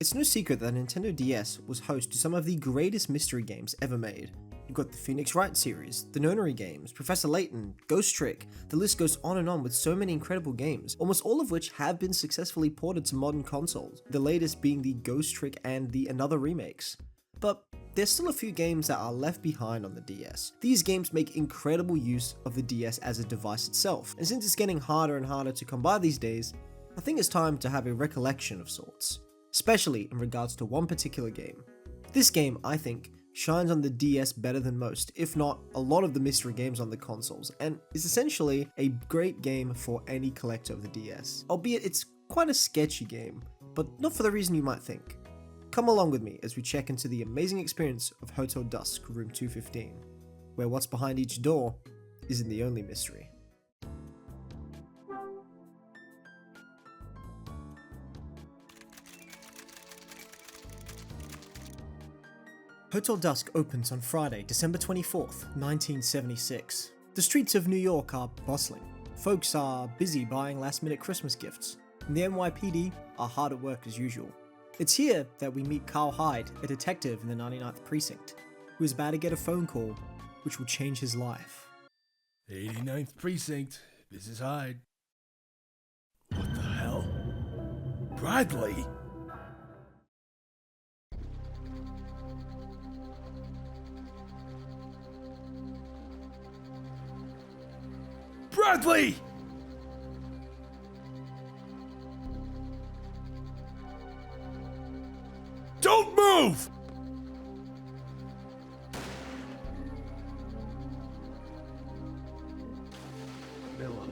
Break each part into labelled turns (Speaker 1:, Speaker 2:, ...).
Speaker 1: It's no secret that Nintendo DS was host to some of the greatest mystery games ever made. You've got the Phoenix Wright series, the DeNonno games, Professor Layton, Ghost Trick, the list goes on and on with so many incredible games, almost all of which have been successfully ported to modern consoles, the latest being the Ghost Trick and the Another remakes. But there's still a few games that are left behind on the DS. These games make incredible use of the DS as a device itself, and since it's getting harder and harder to come by these days, I think it's time to have a recollection of sorts, especially in regards to one particular game. This game, I think, shines on the DS better than most, if not a lot of the mystery games on the consoles, and is essentially a great game for any collector of the DS. Albeit it's quite a sketchy game, but not for the reason you might think. Come along with me as we check into the amazing experience of Hotel Dusk Room 215, where what's behind each door isn't the only mystery. Hotel Dusk opens on Friday, December 24th, 1976. The streets of New York are bustling. Folks are busy buying last-minute Christmas gifts, and the NYPD are hard at work as usual. It's here that we meet Carl Hyde, a detective in the 99th Precinct, who is about to get a phone call which will change his life.
Speaker 2: 89th Precinct, this is Hyde. What the hell? Bradley? Bradley! Don't move! Mila.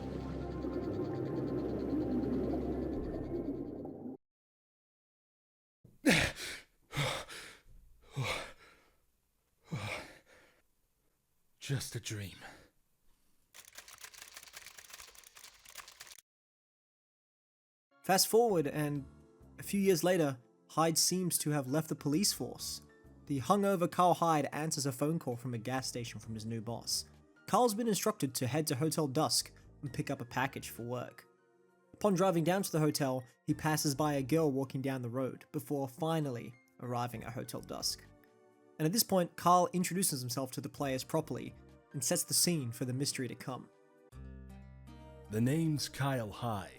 Speaker 2: Just a dream.
Speaker 1: Fast forward, and a few years later, Hyde seems to have left the police force. The hungover Carl Hyde answers a phone call from a gas station from his new boss. Carl's been instructed to head to Hotel Dusk and pick up a package for work. Upon driving down to the hotel, he passes by a girl walking down the road before finally arriving at Hotel Dusk. And at this point, Carl introduces himself to the players properly and sets the scene for the mystery to come.
Speaker 2: The name's Kyle Hyde.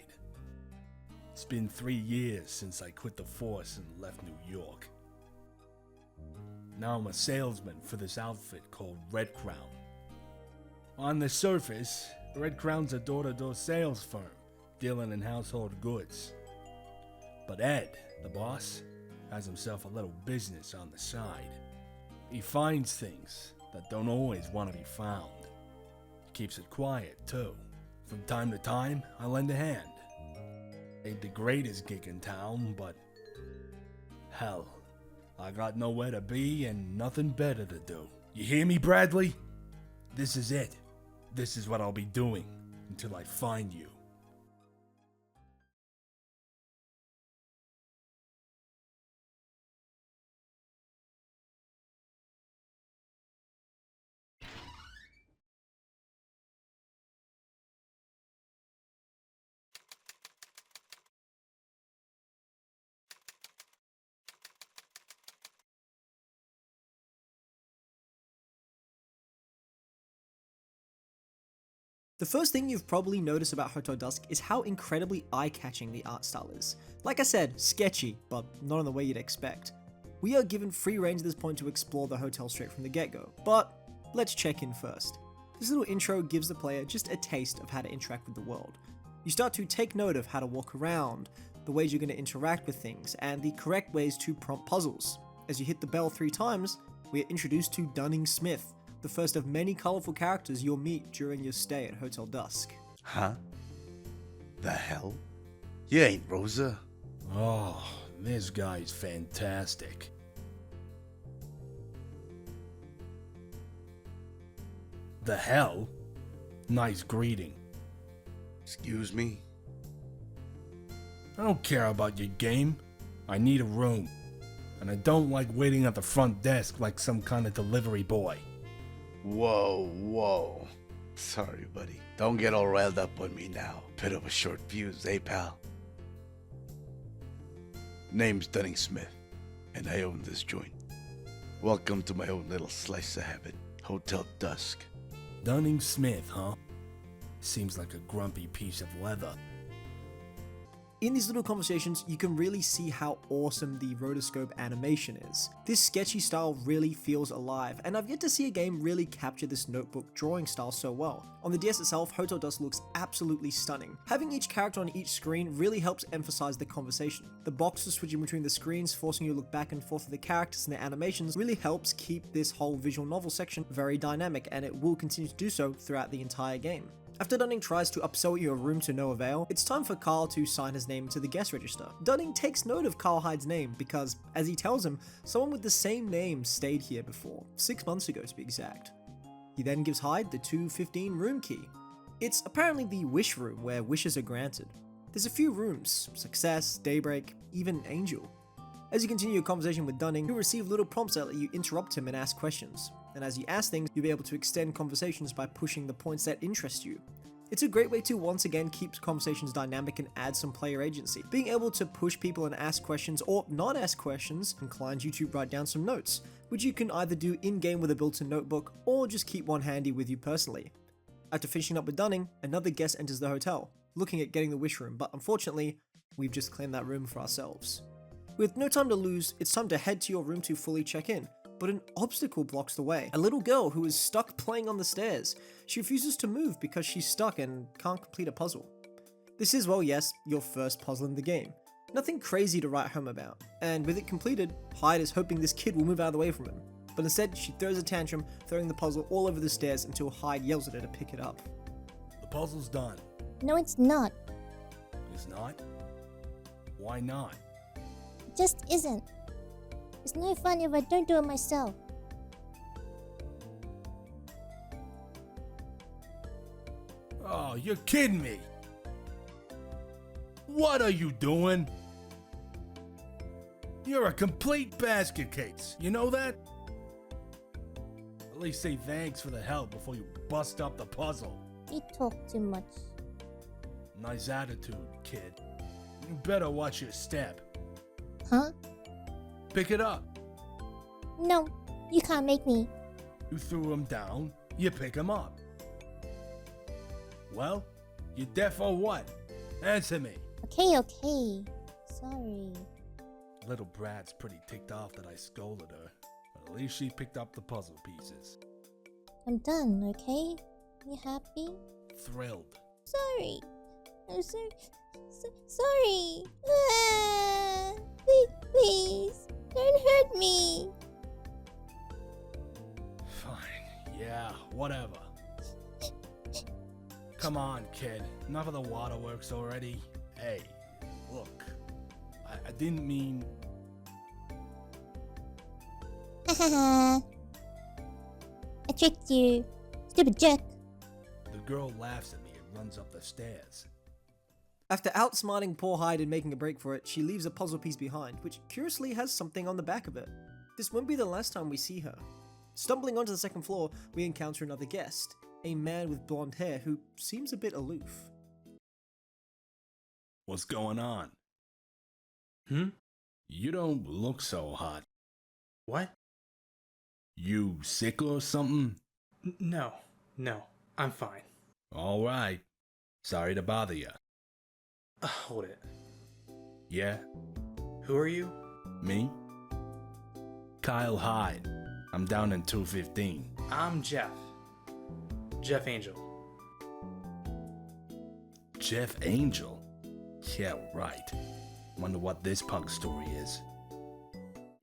Speaker 2: It's been 3 years since I quit the force and left New York. Now I'm a salesman for this outfit called Red Crown. On the surface, Red Crown's a door-to-door sales firm, dealing in household goods. But Ed, the boss, has himself a little business on the side. He finds things that don't always want to be found. He keeps it quiet, too. From time to time, I lend a hand. Ain't the greatest gig in town, but hell, I got nowhere to be and nothing better to do. You hear me, Bradley? This is it. This is what I'll be doing until I find you.
Speaker 1: The first thing you've probably noticed about Hotel Dusk is how incredibly eye-catching the art style is. Like I said, sketchy, but not in the way you'd expect. We are given free reign at this point to explore the hotel straight from the get-go, but let's check in first. This little intro gives the player just a taste of how to interact with the world. You start to take note of how to walk around, the ways you're going to interact with things, and the correct ways to prompt puzzles. As you hit the bell 3 times, we are introduced to Dunning-Smith, the first of many colourful characters you'll meet during your stay at Hotel Dusk.
Speaker 3: Huh? The hell? You ain't Rosa.
Speaker 2: Oh, this guy's fantastic. The hell? Nice greeting.
Speaker 3: Excuse me?
Speaker 2: I don't care about your game. I need a room. And I don't like waiting at the front desk like some kind of delivery boy.
Speaker 3: Whoa. Sorry, buddy. Don't get all riled up on me now. Bit of a short fuse, eh, pal? Name's Dunning Smith, and I own this joint. Welcome to my own little slice of heaven, Hotel Dusk.
Speaker 2: Dunning Smith, huh? Seems like a grumpy piece of leather.
Speaker 1: In these little conversations, you can really see how awesome the rotoscope animation is. This sketchy style really feels alive, and I've yet to see a game really capture this notebook drawing style so well. On the DS itself, Hotel Dusk looks absolutely stunning. Having each character on each screen really helps emphasize the conversation. The boxes switching between the screens, forcing you to look back and forth at the characters and their animations, really helps keep this whole visual novel section very dynamic, and it will continue to do so throughout the entire game. After Dunning tries to upsell your room to no avail, it's time for Carl to sign his name to the guest register. Dunning takes note of Carl Hyde's name because, as he tells him, someone with the same name stayed here before, 6 months ago to be exact. He then gives Hyde the 215 room key. It's apparently the wish room where wishes are granted. There's a few rooms: Success, Daybreak, even Angel. As you continue your conversation with Dunning, you'll receive little prompts that let you interrupt him and ask questions. And as you ask things, you'll be able to extend conversations by pushing the points that interest you. It's a great way to once again keep conversations dynamic and add some player agency. Being able to push people and ask questions or not ask questions inclines you to write down some notes, which you can either do in-game with a built-in notebook or just keep one handy with you personally. After finishing up with Dunning, another guest enters the hotel, looking at getting the wish room, but unfortunately, we've just claimed that room for ourselves. With no time to lose, it's time to head to your room to fully check in. But an obstacle blocks the way. A little girl who is stuck playing on the stairs. She refuses to move because she's stuck and can't complete a puzzle. This is, well, yes, your first puzzle in the game. Nothing crazy to write home about. And with it completed, Hyde is hoping this kid will move out of the way from him. But instead, she throws a tantrum, throwing the puzzle all over the stairs until Hyde yells at her to pick it up.
Speaker 2: The puzzle's done.
Speaker 4: No, it's not.
Speaker 2: It's not? Why not?
Speaker 4: It just isn't. It's no fun if I don't do it myself.
Speaker 2: Oh, you're kidding me! What are you doing? You're a complete basket case, you know that? At least say thanks for the help before you bust up the puzzle.
Speaker 4: You talk too much.
Speaker 2: Nice attitude, kid. You better watch your step.
Speaker 4: Huh?
Speaker 2: Pick it up.
Speaker 4: No, you can't make me.
Speaker 2: You threw him down, you pick him up. Well, you deaf or what? Answer me.
Speaker 4: Okay. Sorry.
Speaker 2: Little Brad's pretty ticked off that I scolded her, but at least she picked up the puzzle pieces.
Speaker 4: I'm done, okay? You happy?
Speaker 2: Thrilled.
Speaker 4: Sorry. I'm sorry. Please, don't hurt me.
Speaker 2: Fine, yeah, whatever. Come on, kid. Enough of the waterworks already. Hey, look. I didn't mean...
Speaker 4: I tricked you. Stupid jerk.
Speaker 2: The girl laughs at me and runs up the stairs.
Speaker 1: After outsmarting poor Hyde and making a break for it, she leaves a puzzle piece behind, which curiously has something on the back of it. This won't be the last time we see her. Stumbling onto the second floor, we encounter another guest, a man with blonde hair who seems a bit aloof.
Speaker 2: What's going on?
Speaker 5: Hmm?
Speaker 2: You don't look so hot.
Speaker 5: What?
Speaker 2: You sick or something?
Speaker 5: No, I'm fine.
Speaker 2: All right. Sorry to bother you.
Speaker 5: Hold it.
Speaker 2: Yeah?
Speaker 5: Who are you?
Speaker 2: Me? Kyle Hyde. I'm down in 215.
Speaker 5: I'm Jeff. Jeff Angel.
Speaker 2: Jeff Angel? Yeah, right. Wonder what this punk story is.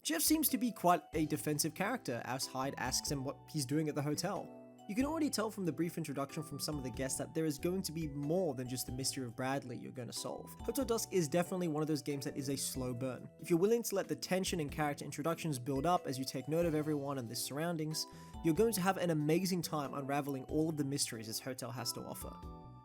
Speaker 1: Jeff seems to be quite a defensive character as Hyde asks him what he's doing at the hotel. You can already tell from the brief introduction from some of the guests that there is going to be more than just the mystery of Bradley you're going to solve. Hotel Dusk is definitely one of those games that is a slow burn. If you're willing to let the tension and character introductions build up as you take note of everyone and their surroundings, you're going to have an amazing time unraveling all of the mysteries this hotel has to offer.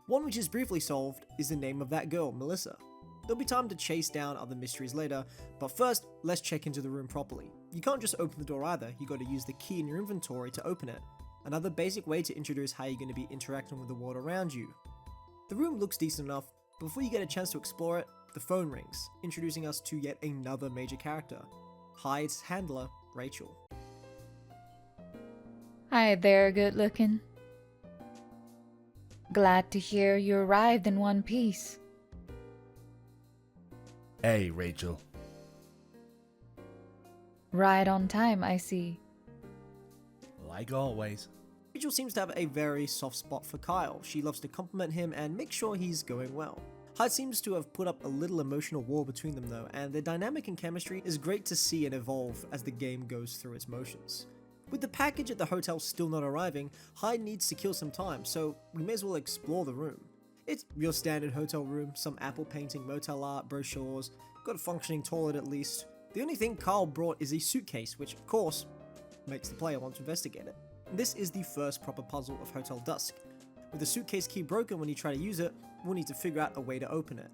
Speaker 1: One which is briefly solved is the name of that girl, Melissa. There'll be time to chase down other mysteries later, but first, let's check into the room properly. You can't just open the door either, you gotta use the key in your inventory to open it. Another basic way to introduce how you're going to be interacting with the world around you. The room looks decent enough, but before you get a chance to explore it, the phone rings, introducing us to yet another major character, Hyde's handler, Rachel.
Speaker 6: Hi there, good looking. Glad to hear you arrived in one piece.
Speaker 2: Hey, Rachel.
Speaker 6: Right on time, I see.
Speaker 2: Like always.
Speaker 1: Rachel seems to have a very soft spot for Kyle. She loves to compliment him and make sure he's going well. Hyde seems to have put up a little emotional wall between them though, and their dynamic and chemistry is great to see and evolve as the game goes through its motions. With the package at the hotel still not arriving, Hyde needs to kill some time, so we may as well explore the room. It's your standard hotel room, some apple painting, motel art, brochures, got a functioning toilet at least. The only thing Kyle brought is a suitcase, which of course makes the player want to investigate it. This is the first proper puzzle of Hotel Dusk. With the suitcase key broken when you try to use it, we'll need to figure out a way to open it.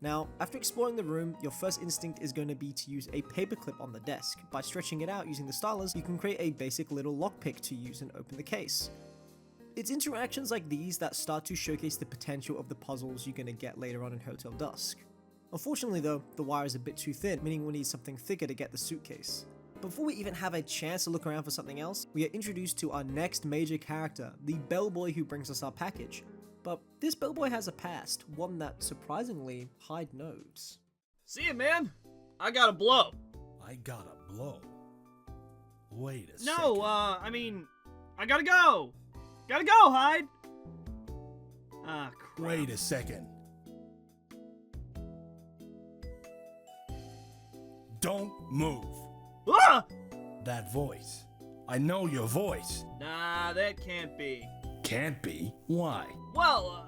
Speaker 1: Now, after exploring the room, your first instinct is going to be to use a paperclip on the desk. By stretching it out using the stylus, you can create a basic little lockpick to use and open the case. It's interactions like these that start to showcase the potential of the puzzles you're going to get later on in Hotel Dusk. Unfortunately though, the wire is a bit too thin, meaning we'll need something thicker to get the suitcase. Before we even have a chance to look around for something else, we are introduced to our next major character, the bellboy who brings us our package. But this bellboy has a past, one that surprisingly Hyde knows.
Speaker 7: See ya, man. I gotta blow.
Speaker 2: I gotta blow. Wait a
Speaker 7: No,
Speaker 2: second.
Speaker 7: I mean, I gotta go. Gotta go, Hyde. Ah, crap.
Speaker 2: Wait a second. Don't move.
Speaker 7: Ah!
Speaker 2: That voice. I know your voice.
Speaker 7: Nah, that can't be.
Speaker 2: Can't be. Why?
Speaker 7: Well,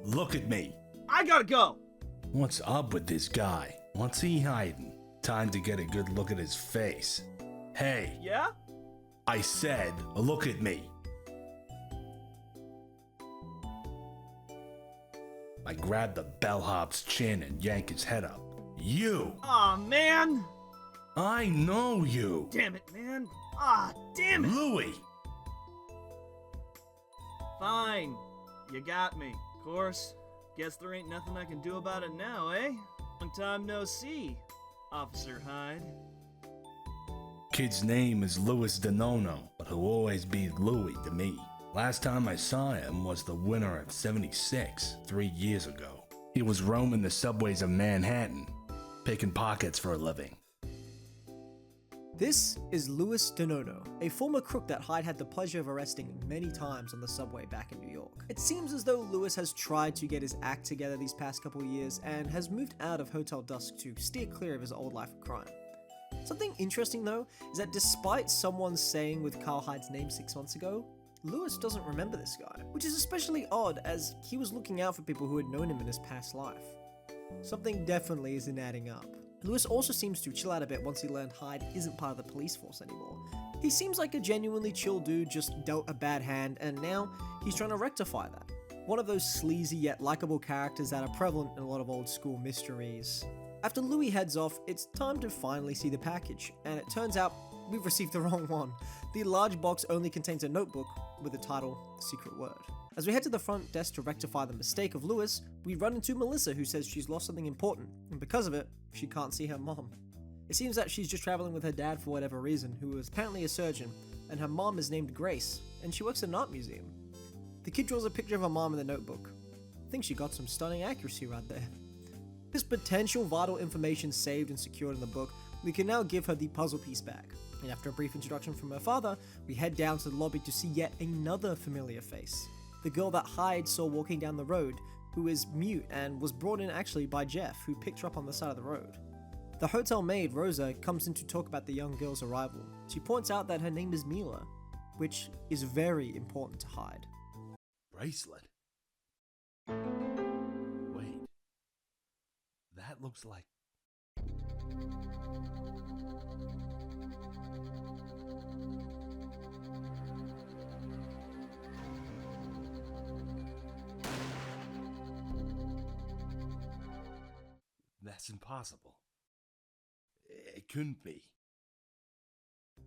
Speaker 2: Look at me.
Speaker 7: I gotta go.
Speaker 2: What's up with this guy? What's he hiding? Time to get a good look at his face. Hey,
Speaker 7: Yeah?
Speaker 2: I said, look at me. I grab the bellhop's chin and yank his head up. You!
Speaker 7: Aw, man.
Speaker 2: I know you!
Speaker 7: Damn it, man. Ah, damn it.
Speaker 2: Louis!
Speaker 7: Fine. You got me. Of course. Guess there ain't nothing I can do about it now, eh? Long time no see, Officer Hyde.
Speaker 2: Kid's name is Louis DeNonno, but he'll always be Louis to me. Last time I saw him was the winter of '76, 3 years ago. He was roaming the subways of Manhattan, picking pockets for a living.
Speaker 1: This is Louis DeNonno, a former crook that Hyde had the pleasure of arresting many times on the subway back in New York. It seems as though Louis has tried to get his act together these past couple years and has moved out of Hotel Dusk to steer clear of his old life of crime. Something interesting though is that despite someone saying with Kyle Hyde's name 6 months ago, Louis doesn't remember this guy, which is especially odd as he was looking out for people who had known him in his past life. Something definitely isn't adding up. Louis also seems to chill out a bit once he learned Hyde isn't part of the police force anymore. He seems like a genuinely chill dude, just dealt a bad hand, and now he's trying to rectify that. One of those sleazy yet likable characters that are prevalent in a lot of old school mysteries. After Louis heads off, it's time to finally see the package, and it turns out we've received the wrong one. The large box only contains a notebook with the title, The Secret Word. As we head to the front desk to rectify the mistake of Louis, we run into Melissa who says she's lost something important, and because of it, she can't see her mom. It seems that she's just traveling with her dad for whatever reason, who is apparently a surgeon, and her mom is named Grace, and she works at an art museum. The kid draws a picture of her mom in the notebook. I think she got some stunning accuracy right there. This potential vital information saved and secured in the book, we can now give her the puzzle piece back. And after a brief introduction from her father, we head down to the lobby to see yet another familiar face. The girl that Hyde saw walking down the road, who is mute and was brought in actually by Jeff, who picked her up on the side of the road. The hotel maid, Rosa, comes in to talk about the young girl's arrival. She points out that her name is Mila, which is very important to Hyde.
Speaker 2: Bracelet? Wait. That looks like... That's impossible. It couldn't be.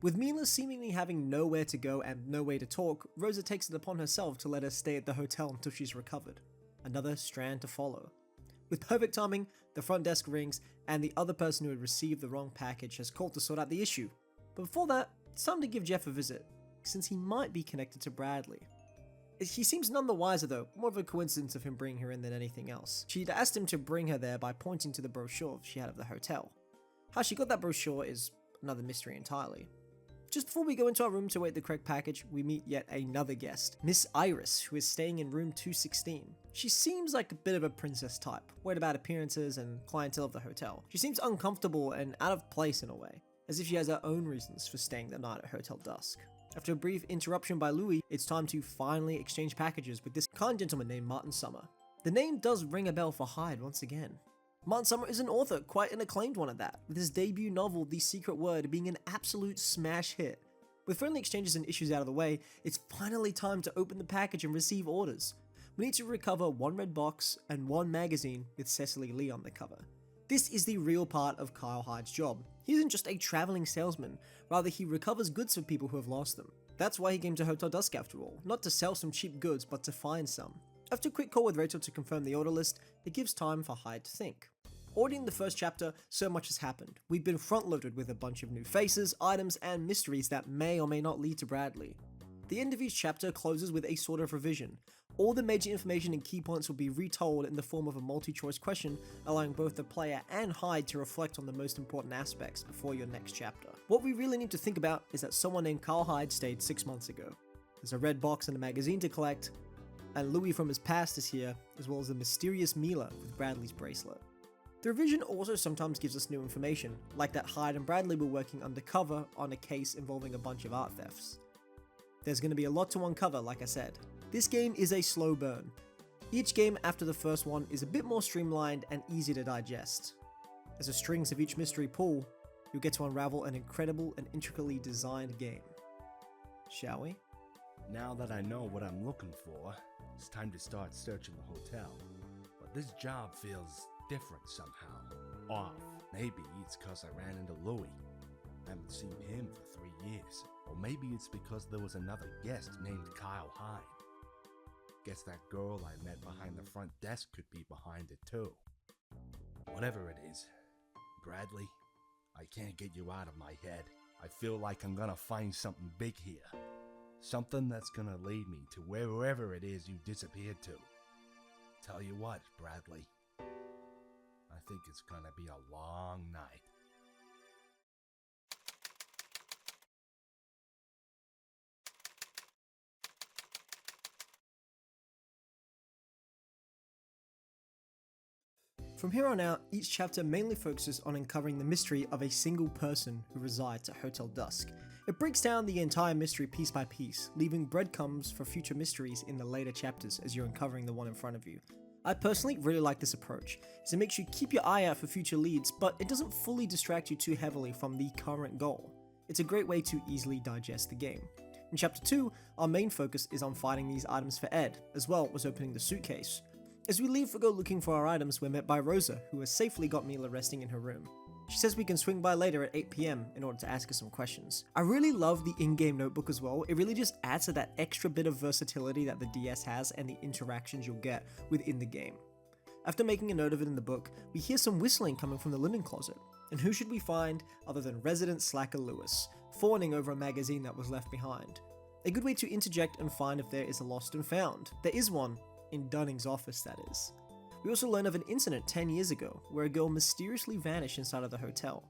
Speaker 1: With Mila seemingly having nowhere to go and no way to talk, Rosa takes it upon herself to let her stay at the hotel until she's recovered. Another strand to follow. With perfect timing, the front desk rings, and the other person who had received the wrong package has called to sort out the issue. But before that, it's time to give Jeff a visit, since he might be connected to Bradley. He seems none the wiser though, more of a coincidence of him bringing her in than anything else. She'd asked him to bring her there by pointing to the brochure she had of the hotel. How she got that brochure is another mystery entirely. Just before we go into our room to await the correct package, we meet yet another guest, Miss Iris, who is staying in room 216. She seems like a bit of a princess type, worried about appearances and clientele of the hotel. She seems uncomfortable and out of place in a way, as if she has her own reasons for staying the night at Hotel Dusk. After a brief interruption by Louis, it's time to finally exchange packages with this kind gentleman named Martin Summer. The name does ring a bell for Hyde once again. Martin Summer is an author, quite an acclaimed one at that, with his debut novel The Secret Word being an absolute smash hit. With friendly exchanges and issues out of the way, it's finally time to open the package and receive orders. We need to recover one red box and one magazine with Cecily Lee on the cover. This is the real part of Kyle Hyde's job. He isn't just a traveling salesman, rather he recovers goods for people who have lost them. That's why he came to Hotel Dusk after all, not to sell some cheap goods but to find some. After a quick call with Rachel to confirm the order list, it gives time for Hyde to think. Already in the first chapter, so much has happened. We've been front-loaded with a bunch of new faces, items, and mysteries that may or may not lead to Bradley. The end of each chapter closes with a sort of revision. All the major information and key points will be retold in the form of a multi-choice question, allowing both the player and Hyde to reflect on the most important aspects before your next chapter. What we really need to think about is that someone named Kyle Hyde stayed 6 months ago. There's a red box and a magazine to collect, and Louis from his past is here, as well as the mysterious Mila with Bradley's bracelet. The revision also sometimes gives us new information, like that Hyde and Bradley were working undercover on a case involving a bunch of art thefts. There's going to be a lot to uncover, like I said. This game is a slow burn. Each game after the first one is a bit more streamlined and easy to digest. As the strings of each mystery pull, you'll get to unravel an incredible and intricately designed game. Shall we?
Speaker 2: Now that I know what I'm looking for, it's time to start searching the hotel. But this job feels different somehow. Off. Maybe it's cause I ran into Louis. I haven't seen him for 3 years. Or maybe it's because there was another guest named Kyle Hyde. Guess that girl I met behind the front desk could be behind it too. Whatever it is, Bradley, I can't get you out of my head. I feel like I'm gonna find something big here. Something that's gonna lead me to wherever it is you disappeared to. Tell you what, Bradley, I think it's gonna be a long night.
Speaker 1: From here on out, each chapter mainly focuses on uncovering the mystery of a single person who resides at Hotel Dusk. It breaks down the entire mystery piece by piece, leaving breadcrumbs for future mysteries in the later chapters as you're uncovering the one in front of you. I personally really like this approach, as it makes you keep your eye out for future leads, but it doesn't fully distract you too heavily from the current goal. It's a great way to easily digest the game. In chapter 2, our main focus is on finding these items for Ed, as well as opening the suitcase. As we leave to go looking for our items, we're met by Rosa, who has safely got Mila resting in her room. She says we can swing by later at 8 PM in order to ask her some questions. I really love the in-game notebook as well. It really just adds to that extra bit of versatility that the DS has and the interactions you'll get within the game. After making a note of it in the book, we hear some whistling coming from the linen closet. And who should we find other than resident slacker Louis, fawning over a magazine that was left behind. A good way to interject and find if there is a lost and found. There is one, in Dunning's office that is. We also learn of an incident 10 years ago, where a girl mysteriously vanished inside of the hotel,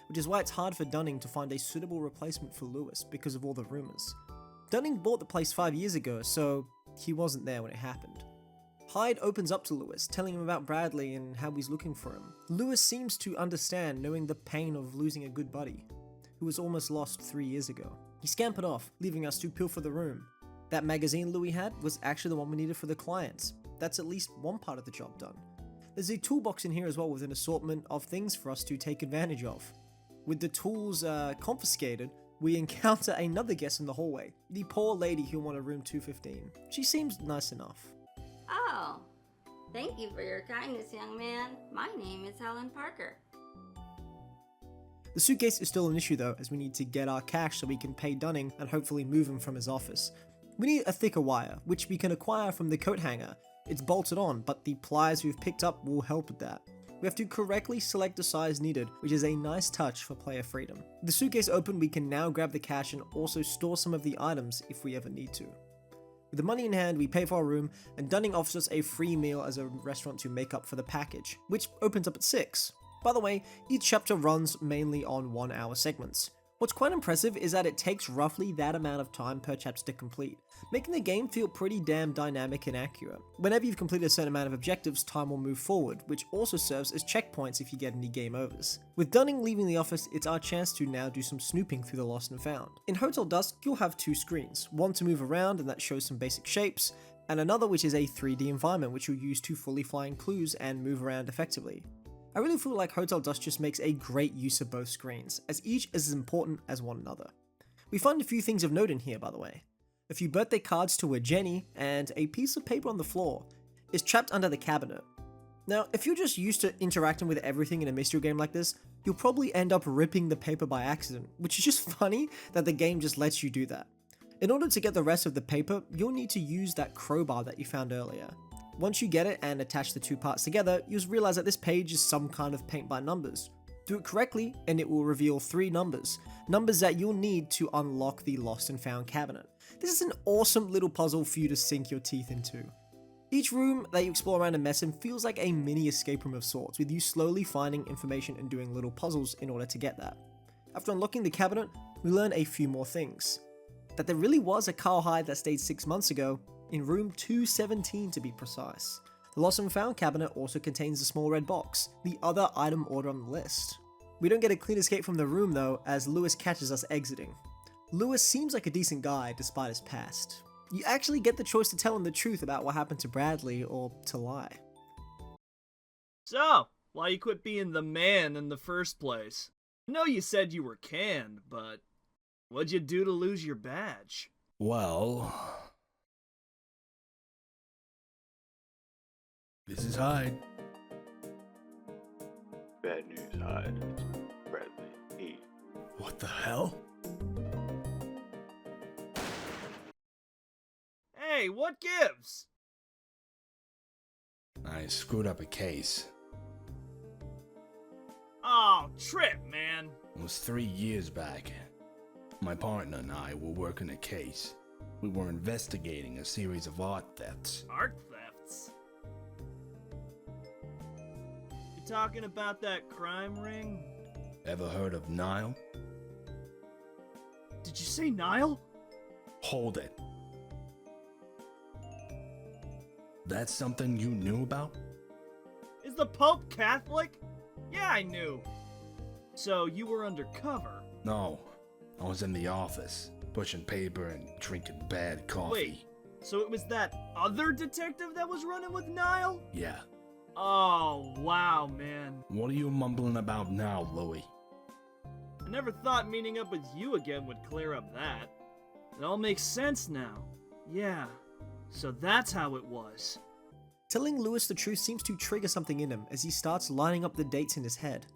Speaker 1: which is why it's hard for Dunning to find a suitable replacement for Louis because of all the rumors. Dunning bought the place 5 years ago, so he wasn't there when it happened. Hyde opens up to Louis, telling him about Bradley and how he's looking for him. Louis seems to understand, knowing the pain of losing a good buddy, who was almost lost 3 years ago. He scampered off, leaving us to pilfer the room. That magazine Louis had was actually the one we needed for the clients. That's at least one part of the job done. There's a toolbox in here as well with an assortment of things for us to take advantage of. With the tools confiscated, we encounter another guest in the hallway, the poor lady who wanted room 215. She seems nice enough.
Speaker 8: Oh, thank you for your kindness, young man. My name is Helen Parker.
Speaker 1: The suitcase is still an issue though, as we need to get our cash so we can pay Dunning and hopefully move him from his office. We need a thicker wire, which we can acquire from the coat hanger, It's bolted on, but the pliers we've picked up will help with that. We have to correctly select the size needed, which is a nice touch for player freedom. With the suitcase open, we can now grab the cash and also store some of the items if we ever need to. With the money in hand, we pay for our room, and Dunning offers us a free meal as a restaurant to make up for the package, which opens up at 6. By the way, each chapter runs mainly on 1-hour segments. What's quite impressive is that it takes roughly that amount of time per chapter to complete, making the game feel pretty damn dynamic and accurate. Whenever you've completed a certain amount of objectives, time will move forward, which also serves as checkpoints if you get any game overs. With Dunning leaving the office, it's our chance to now do some snooping through the lost and found. In Hotel Dusk, you'll have 2 screens, one to move around and that shows some basic shapes, and another which is a 3D environment which you'll use to fully flying clues and move around effectively. I really feel like Hotel Dusk just makes a great use of both screens, as each is as important as one another. We find a few things of note in here, by the way. A few birthday cards to a Jenny, and a piece of paper on the floor is trapped under the cabinet. Now, if you're just used to interacting with everything in a mystery game like this, you'll probably end up ripping the paper by accident, which is just funny that the game just lets you do that. In order to get the rest of the paper, you'll need to use that crowbar that you found earlier. Once you get it and attach the 2 parts together, you'll realize that this page is some kind of paint by numbers. Do it correctly and it will reveal 3 numbers that you'll need to unlock the lost and found cabinet. This is an awesome little puzzle for you to sink your teeth into. Each room that you explore around and mess in feels like a mini escape room of sorts, with you slowly finding information and doing little puzzles in order to get that. After unlocking the cabinet, we learn a few more things. That there really was a Carl Hyde that stayed 6 months ago, in room 217 to be precise. The lost and found cabinet also contains a small red box, the other item order on the list. We don't get a clean escape from the room though, as Louis catches us exiting. Louis seems like a decent guy despite his past. You actually get the choice to tell him the truth about what happened to Bradley or to lie.
Speaker 7: So, why you quit being the man in the first place? I know you said you were canned, but what'd you do to lose your badge?
Speaker 2: Well, this is Hyde.
Speaker 3: Bad news, Hyde. Bradley.
Speaker 2: What the hell?
Speaker 7: Hey, what gives?
Speaker 2: I screwed up a case.
Speaker 7: Oh, trip, man.
Speaker 2: It was 3 years back. My partner and I were working a case. We were investigating a series of art thefts.
Speaker 7: Art thefts? You talking about that crime ring?
Speaker 2: Ever heard of Nile?
Speaker 7: Did you say Nile?
Speaker 2: Hold it. That's something you knew about?
Speaker 7: Is the Pope Catholic? Yeah, I knew. So you were undercover?
Speaker 2: No, I was in the office, pushing paper and drinking bad coffee.
Speaker 7: Wait, so it was that other detective that was running with Nile?
Speaker 2: Yeah.
Speaker 7: Oh, wow, man.
Speaker 2: What are you mumbling about now, Louis?
Speaker 7: I never thought meeting up with you again would clear up that. It all makes sense now. Yeah, so that's how it was.
Speaker 1: Telling Louis the truth seems to trigger something in him as he starts lining up the dates in his head.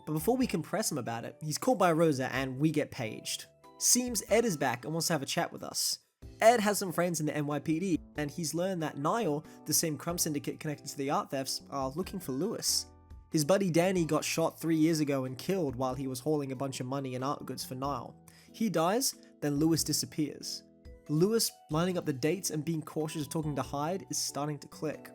Speaker 1: But before we can press him about it, he's called by Rosa and we get paged. Seems Ed is back and wants to have a chat with us. Ed has some friends in the NYPD, and he's learned that Nile, the same crime syndicate connected to the art thefts, are looking for Louis. His buddy Danny got shot 3 years ago and killed while he was hauling a bunch of money and art goods for Nile. He dies, then Louis disappears. Louis lining up the dates and being cautious of talking to Hyde is starting to click.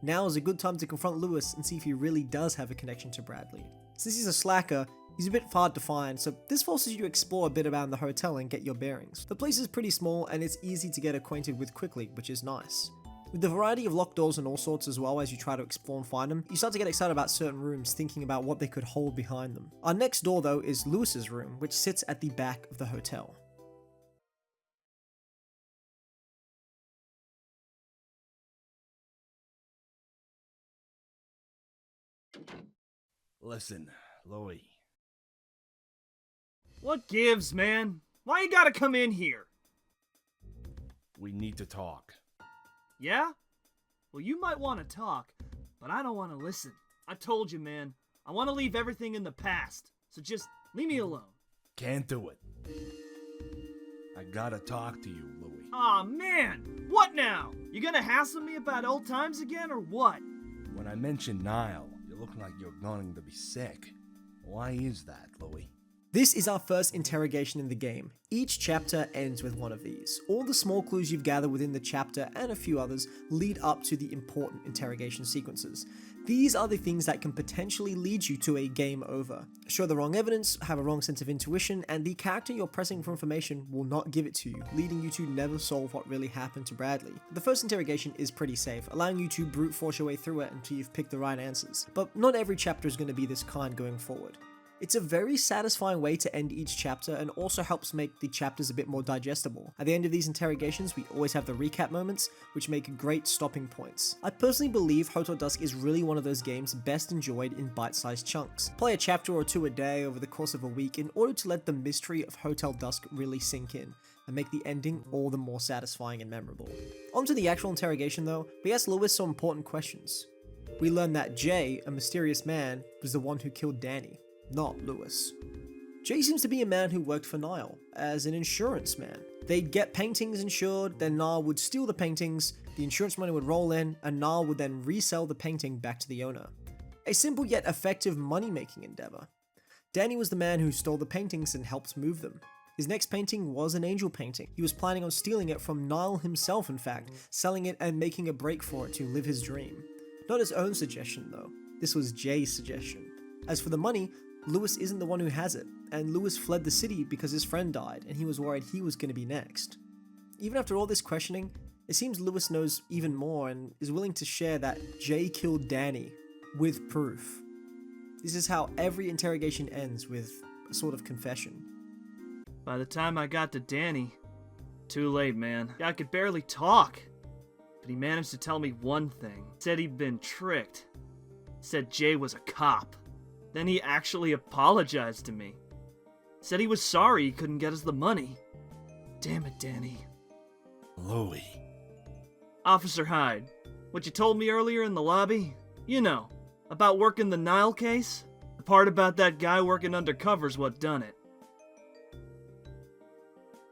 Speaker 1: Now is a good time to confront Louis and see if he really does have a connection to Bradley. Since he's a slacker, he's a bit hard to find, so this forces you to explore a bit around the hotel and get your bearings. The place is pretty small and it's easy to get acquainted with quickly, which is nice. With the variety of locked doors and all sorts as well as you try to explore and find them, you start to get excited about certain rooms, thinking about what they could hold behind them. Our next door though is Louis's room, which sits at the back of the hotel.
Speaker 2: Listen, Louis.
Speaker 7: What gives, man? Why you gotta come in here?
Speaker 2: We need to talk.
Speaker 7: Yeah? Well, you might want to talk, but I don't want to listen. I told you, man. I want to leave everything in the past, so just leave me alone.
Speaker 2: Can't do it. I gotta talk to you, Louis.
Speaker 7: Aw, man! What now? You gonna hassle me about old times again, or what?
Speaker 2: When I mentioned Nile, you look like you're going to be sick. Why is that, Louis?
Speaker 1: This is our first interrogation in the game. Each chapter ends with one of these. All the small clues you've gathered within the chapter and a few others lead up to the important interrogation sequences. These are the things that can potentially lead you to a game over. Show the wrong evidence, have a wrong sense of intuition, and the character you're pressing for information will not give it to you, leading you to never solve what really happened to Bradley. The first interrogation is pretty safe, allowing you to brute force your way through it until you've picked the right answers. But not every chapter is going to be this kind going forward. It's a very satisfying way to end each chapter and also helps make the chapters a bit more digestible. At the end of these interrogations, we always have the recap moments, which make great stopping points. I personally believe Hotel Dusk is really one of those games best enjoyed in bite-sized chunks. Play a chapter or two a day over the course of a week in order to let the mystery of Hotel Dusk really sink in, and make the ending all the more satisfying and memorable. On to the actual interrogation though, we asked Louis some important questions. We learned that Jay, a mysterious man, was the one who killed Danny, not Louis. Jay seems to be a man who worked for Nile, as an insurance man. They'd get paintings insured, then Nile would steal the paintings, the insurance money would roll in, and Nile would then resell the painting back to the owner. A simple yet effective money-making endeavor. Danny was the man who stole the paintings and helped move them. His next painting was an angel painting. He was planning on stealing it from Nile himself, in fact, selling it and making a break for it to live his dream. Not his own suggestion though, this was Jay's suggestion. As for the money, Louis isn't the one who has it, and Louis fled the city because his friend died and he was worried he was going to be next. Even after all this questioning, it seems Louis knows even more and is willing to share that Jay killed Danny, with proof. This is how every interrogation ends, with a sort of confession.
Speaker 7: By the time I got to Danny, too late, man. I could barely talk. But he managed to tell me one thing. Said he'd been tricked. Said Jay was a cop. Then he actually apologized to me. Said he was sorry he couldn't get us the money. Damn it, Danny.
Speaker 2: Louis.
Speaker 7: Officer Hyde, what you told me earlier in the lobby? You know, about working the Nile case? The part about that guy working undercover's what done it.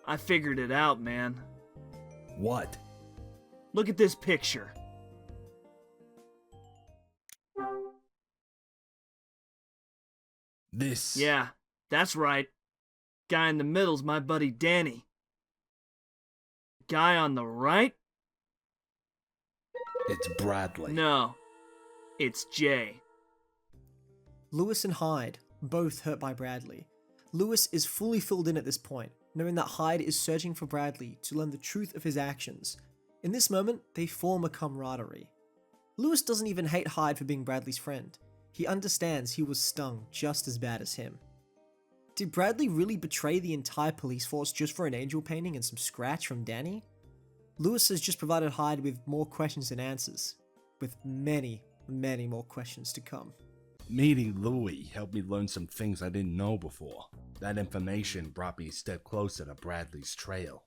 Speaker 7: I figured it out, man.
Speaker 2: What?
Speaker 7: Look at this picture.
Speaker 2: This...
Speaker 7: Yeah, that's right. Guy in the middle's my buddy Danny. Guy on the right?
Speaker 2: It's Bradley.
Speaker 7: No, it's Jay.
Speaker 1: Louis and Hyde, both hurt by Bradley. Louis is fully filled in at this point, knowing that Hyde is searching for Bradley to learn the truth of his actions. In this moment, they form a camaraderie. Louis doesn't even hate Hyde for being Bradley's friend. He understands he was stung just as bad as him. Did Bradley really betray the entire police force just for an angel painting and some scratch from Danny? Louis has just provided Hyde with more questions than answers, with many, many more questions to come.
Speaker 2: Meeting Louis helped me learn some things I didn't know before. That information brought me a step closer to Bradley's trail.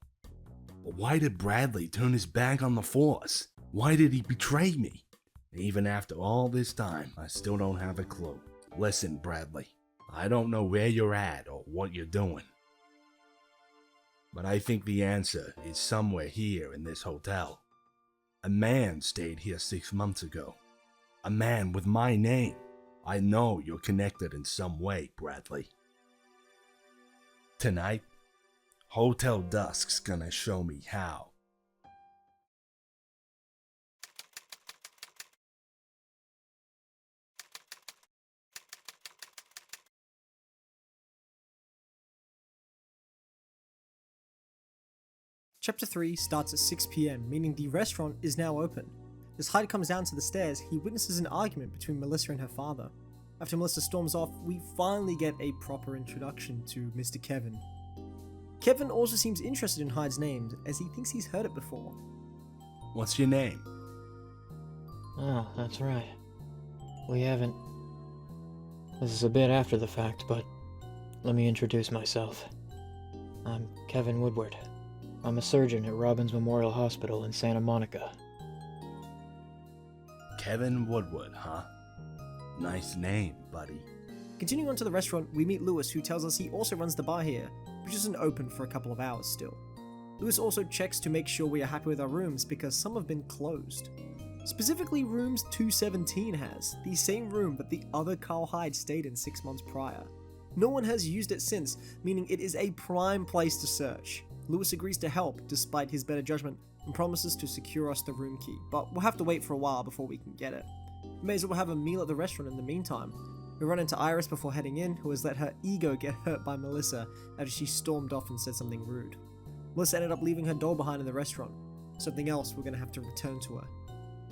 Speaker 2: But why did Bradley turn his back on the force? Why did he betray me? Even after all this time, I still don't have a clue. Listen, Bradley, I don't know where you're at or what you're doing. But I think the answer is somewhere here in this hotel. A man stayed here 6 months ago. A man with my name. I know you're connected in some way, Bradley. Tonight, Hotel Dusk's gonna show me how.
Speaker 1: Chapter 3 starts at 6 PM, meaning the restaurant is now open. As Hyde comes down to the stairs, he witnesses an argument between Melissa and her father. After Melissa storms off, we finally get a proper introduction to Mr. Kevin. Kevin also seems interested in Hyde's name, as he thinks he's heard it before.
Speaker 2: What's your name?
Speaker 9: Oh, that's right. We haven't... This is a bit after the fact, but let me introduce myself. I'm Kevin Woodward. I'm a surgeon at Robbins Memorial Hospital in Santa Monica.
Speaker 2: Kevin Woodward, huh? Nice name, buddy.
Speaker 1: Continuing on to the restaurant, we meet Louis, who tells us he also runs the bar here, which isn't open for a couple of hours still. Louis also checks to make sure we are happy with our rooms because some have been closed. Specifically rooms 217 has, the same room that the other Carl Hyde stayed in 6 months prior. No one has used it since, meaning it is a prime place to search. Louis agrees to help, despite his better judgment, and promises to secure us the room key, but we'll have to wait for a while before we can get it. We may as well have a meal at the restaurant in the meantime. We run into Iris before heading in, who has let her ego get hurt by Melissa after she stormed off and said something rude. Melissa ended up leaving her doll behind in the restaurant, something else we're going to have to return to her.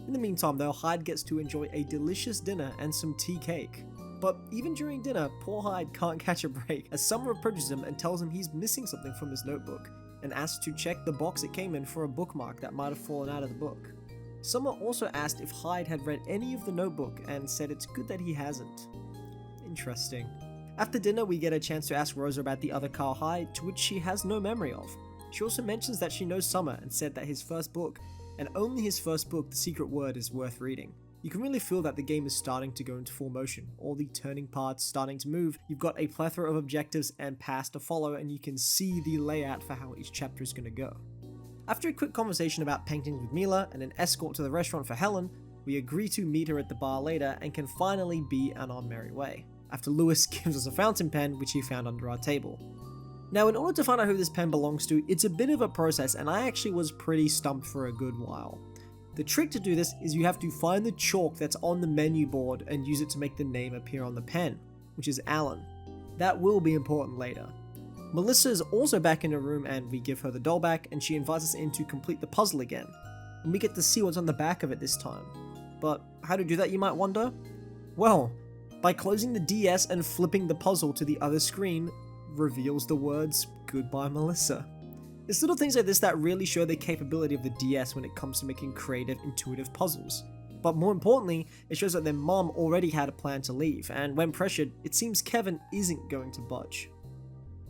Speaker 1: In the meantime though, Hyde gets to enjoy a delicious dinner and some tea cake. But even during dinner, poor Hyde can't catch a break as Summer approaches him and tells him he's missing something from his notebook, and asks to check the box it came in for a bookmark that might have fallen out of the book. Summer also asked if Hyde had read any of the notebook and said it's good that he hasn't. Interesting. After dinner, we get a chance to ask Rosa about the other Carl Hyde, to which she has no memory of. She also mentions that she knows Summer and said that his first book, and only his first book, The Secret Word, is worth reading. You can really feel that the game is starting to go into full motion, all the turning parts starting to move, you've got a plethora of objectives and paths to follow, and you can see the layout for how each chapter is going to go. After a quick conversation about painting with Mila and an escort to the restaurant for Helen, we agree to meet her at the bar later and can finally be on our merry way, after Louis gives us a fountain pen which he found under our table. Now, in order to find out who this pen belongs to, it's a bit of a process, and I actually was pretty stumped for a good while. The trick to do this is you have to find the chalk that's on the menu board and use it to make the name appear on the pen, which is Alan. That will be important later. Melissa is also back in the room and we give her the doll back and she invites us in to complete the puzzle again. And we get to see what's on the back of it this time. But how to do that, you might wonder? Well, by closing the DS and flipping the puzzle to the other screen reveals the words, "Goodbye Melissa." It's little things like this that really show the capability of the DS when it comes to making creative, intuitive puzzles. But more importantly, it shows that their mom already had a plan to leave, and when pressured, it seems Kevin isn't going to budge.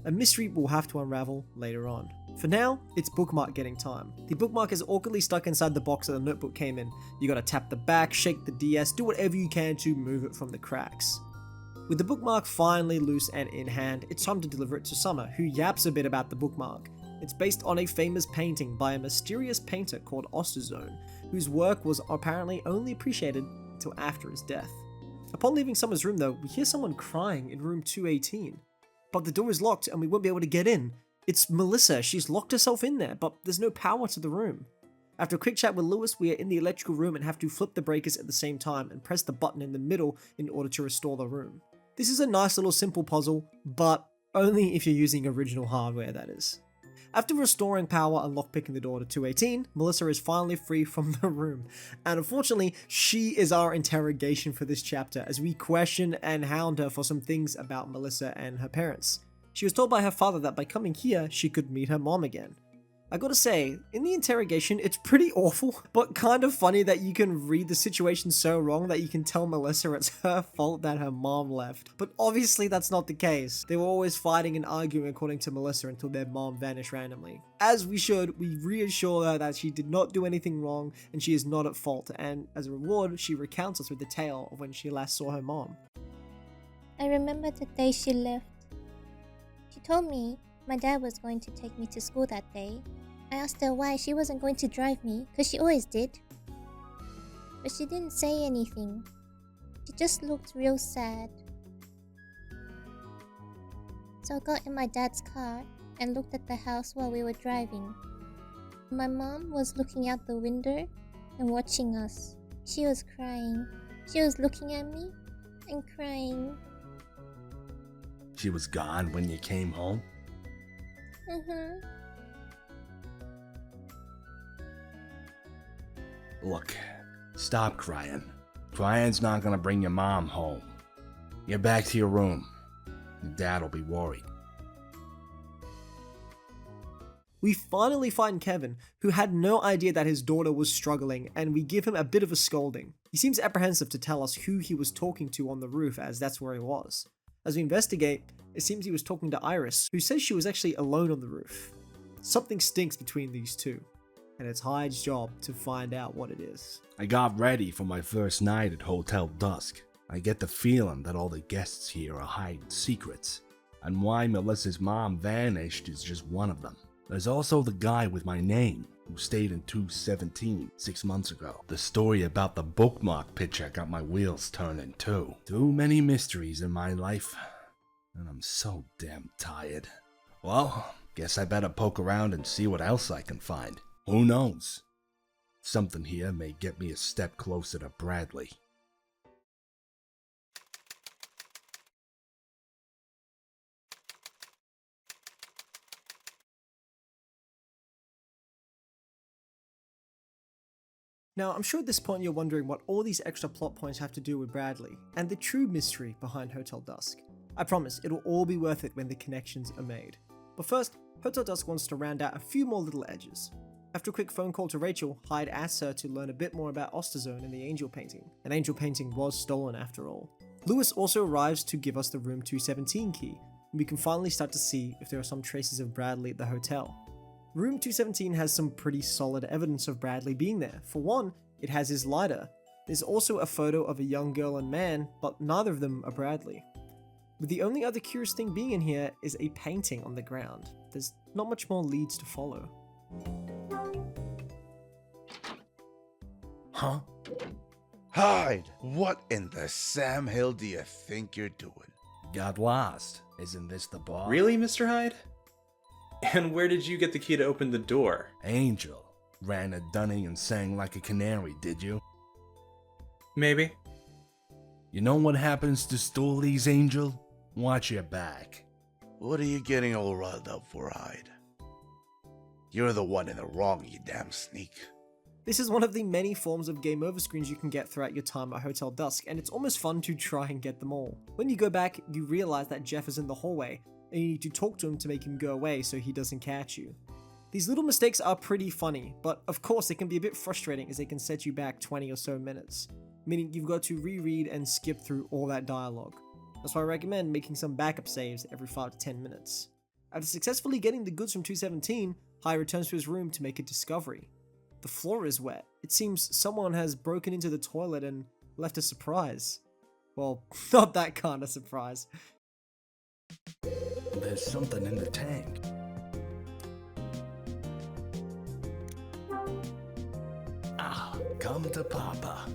Speaker 1: A mystery we'll have to unravel later on. For now, it's bookmark getting time. The bookmark is awkwardly stuck inside the box that the notebook came in. You gotta tap the back, shake the DS, do whatever you can to move it from the cracks. With the bookmark finally loose and in hand, it's time to deliver it to Summer, who yaps a bit about the bookmark. It's based on a famous painting by a mysterious painter called Osterzone, whose work was apparently only appreciated until after his death. Upon leaving Summer's room though, we hear someone crying in room 218. But the door is locked and we won't be able to get in. It's Melissa, she's locked herself in there, but there's no power to the room. After a quick chat with Louis, we are in the electrical room and have to flip the breakers at the same time and press the button in the middle in order to restore the room. This is a nice little simple puzzle, but only if you're using original hardware, that is. After restoring power and lockpicking the door to 218, Melissa is finally free from the room, and unfortunately, she is our interrogation for this chapter as we question and hound her for some things about Melissa and her parents. She was told by her father that by coming here, she could meet her mom again. I gotta say, in the interrogation, it's pretty awful, but kind of funny that you can read the situation so wrong that you can tell Melissa it's her fault that her mom left. But obviously that's not the case. They were always fighting and arguing according to Melissa until their mom vanished randomly. As we should, we reassure her that she did not do anything wrong and she is not at fault, and as a reward, she recounts us with the tale of when she last saw her mom.
Speaker 4: I remember the day she left. She told me my dad was going to take me to school that day. I asked her why she wasn't going to drive me, because she always did. But she didn't say anything. She just looked real sad. So I got in my dad's car and looked at the house while we were driving. My mom was looking out the window and watching us. She was crying. She was looking at me and crying.
Speaker 2: She was gone when you came home? Look, stop crying. Crying's not gonna bring your mom home. Get back to your room. Your dad'll be worried.
Speaker 1: We finally find Kevin, who had no idea that his daughter was struggling, and we give him a bit of a scolding. He seems apprehensive to tell us who he was talking to on the roof, as that's where he was. As we investigate, it seems he was talking to Iris, who says she was actually alone on the roof. Something stinks between these two, and it's Hyde's job to find out what it is.
Speaker 2: I got ready for my first night at Hotel Dusk. I get the feeling that all the guests here are hiding secrets, and why Melissa's mom vanished is just one of them. There's also the guy with my name who stayed in 217 6 months ago. The story about the bookmark picture got my wheels turning too. Too many mysteries in my life, and I'm so damn tired. Well, guess I better poke around and see what else I can find. Who knows? Something here may get me a step closer to Bradley.
Speaker 1: Now, I'm sure at this point you're wondering what all these extra plot points have to do with Bradley, and the true mystery behind Hotel Dusk. I promise, it'll all be worth it when the connections are made. But first, Hotel Dusk wants to round out a few more little edges. After a quick phone call to Rachel, Hyde asks her to learn a bit more about Osterzone and the angel painting. An angel painting was stolen after all. Louis also arrives to give us the room 217 key, and we can finally start to see if there are some traces of Bradley at the hotel. Room 217 has some pretty solid evidence of Bradley being there. For one, it has his lighter. There's also a photo of a young girl and man, but neither of them are Bradley. With the only other curious thing being in here is a painting on the ground. There's not much more leads to follow.
Speaker 2: Huh?
Speaker 3: Hyde, what in the Sam Hill do you think you're doing?
Speaker 2: Got lost. Isn't this the bar?
Speaker 5: Really, Mr. Hyde? And where did you get the key to open the door?
Speaker 2: Angel. Ran a dunning and sang like a canary, did you?
Speaker 5: Maybe.
Speaker 2: You know what happens to stoolies, Angel? Watch your back.
Speaker 3: What are you getting all riled up for, Hyde? You're the one in the wrong, you damn sneak.
Speaker 1: This is one of the many forms of game over screens you can get throughout your time at Hotel Dusk, and it's almost fun to try and get them all. When you go back, you realize that Jeff is in the hallway, and you need to talk to him to make him go away so he doesn't catch you. These little mistakes are pretty funny, but of course they can be a bit frustrating as they can set you back 20 or so minutes, meaning you've got to reread and skip through all that dialogue. That's why I recommend making some backup saves every 5 to 10 minutes. After successfully getting the goods from 217, Hyde returns to his room to make a discovery. The floor is wet. It seems someone has broken into the toilet and left a surprise. Well, not that kind of surprise.
Speaker 2: There's something in the tank. Come to Papa.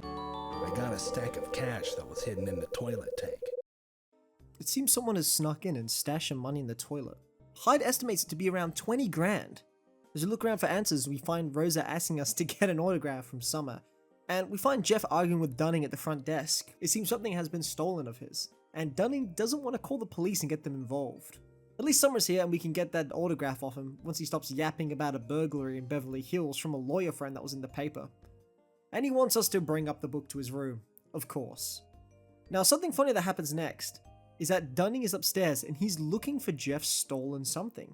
Speaker 2: I got a stack of cash that was hidden in the toilet tank.
Speaker 1: It seems someone has snuck in and stashed some money in the toilet. Hyde estimates it to be around 20 grand. As we look around for answers, we find Rosa asking us to get an autograph from Summer, and we find Jeff arguing with Dunning at the front desk. It seems something has been stolen of his, and Dunning doesn't want to call the police and get them involved. At least Summer's here and we can get that autograph off him once he stops yapping about a burglary in Beverly Hills from a lawyer friend that was in the paper. And he wants us to bring up the book to his room, of course. Now, something funny that happens next is that Dunning is upstairs and he's looking for Jeff's stolen something.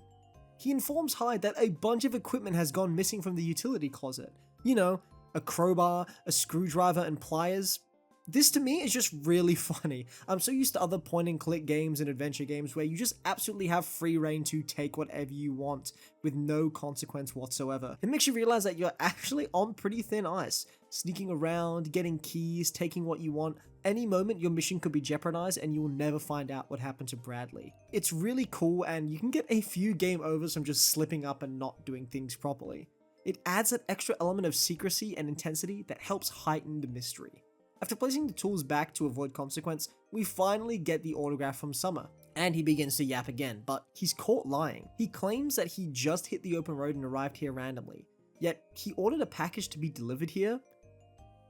Speaker 1: He informs Hyde that a bunch of equipment has gone missing from the utility closet. You know, a crowbar, a screwdriver, and pliers. This to me is just really funny. I'm so used to other point and click games and adventure games where you just absolutely have free reign to take whatever you want with no consequence whatsoever. It makes you realize that you're actually on pretty thin ice, sneaking around, getting keys, taking what you want. Any moment your mission could be jeopardized and you will never find out what happened to Bradley. It's really cool and you can get a few game overs from just slipping up and not doing things properly. It adds that extra element of secrecy and intensity that helps heighten the mystery. After placing the tools back to avoid consequence, we finally get the autograph from Summer, and he begins to yap again, but he's caught lying. He claims that he just hit the open road and arrived here randomly, yet he ordered a package to be delivered here.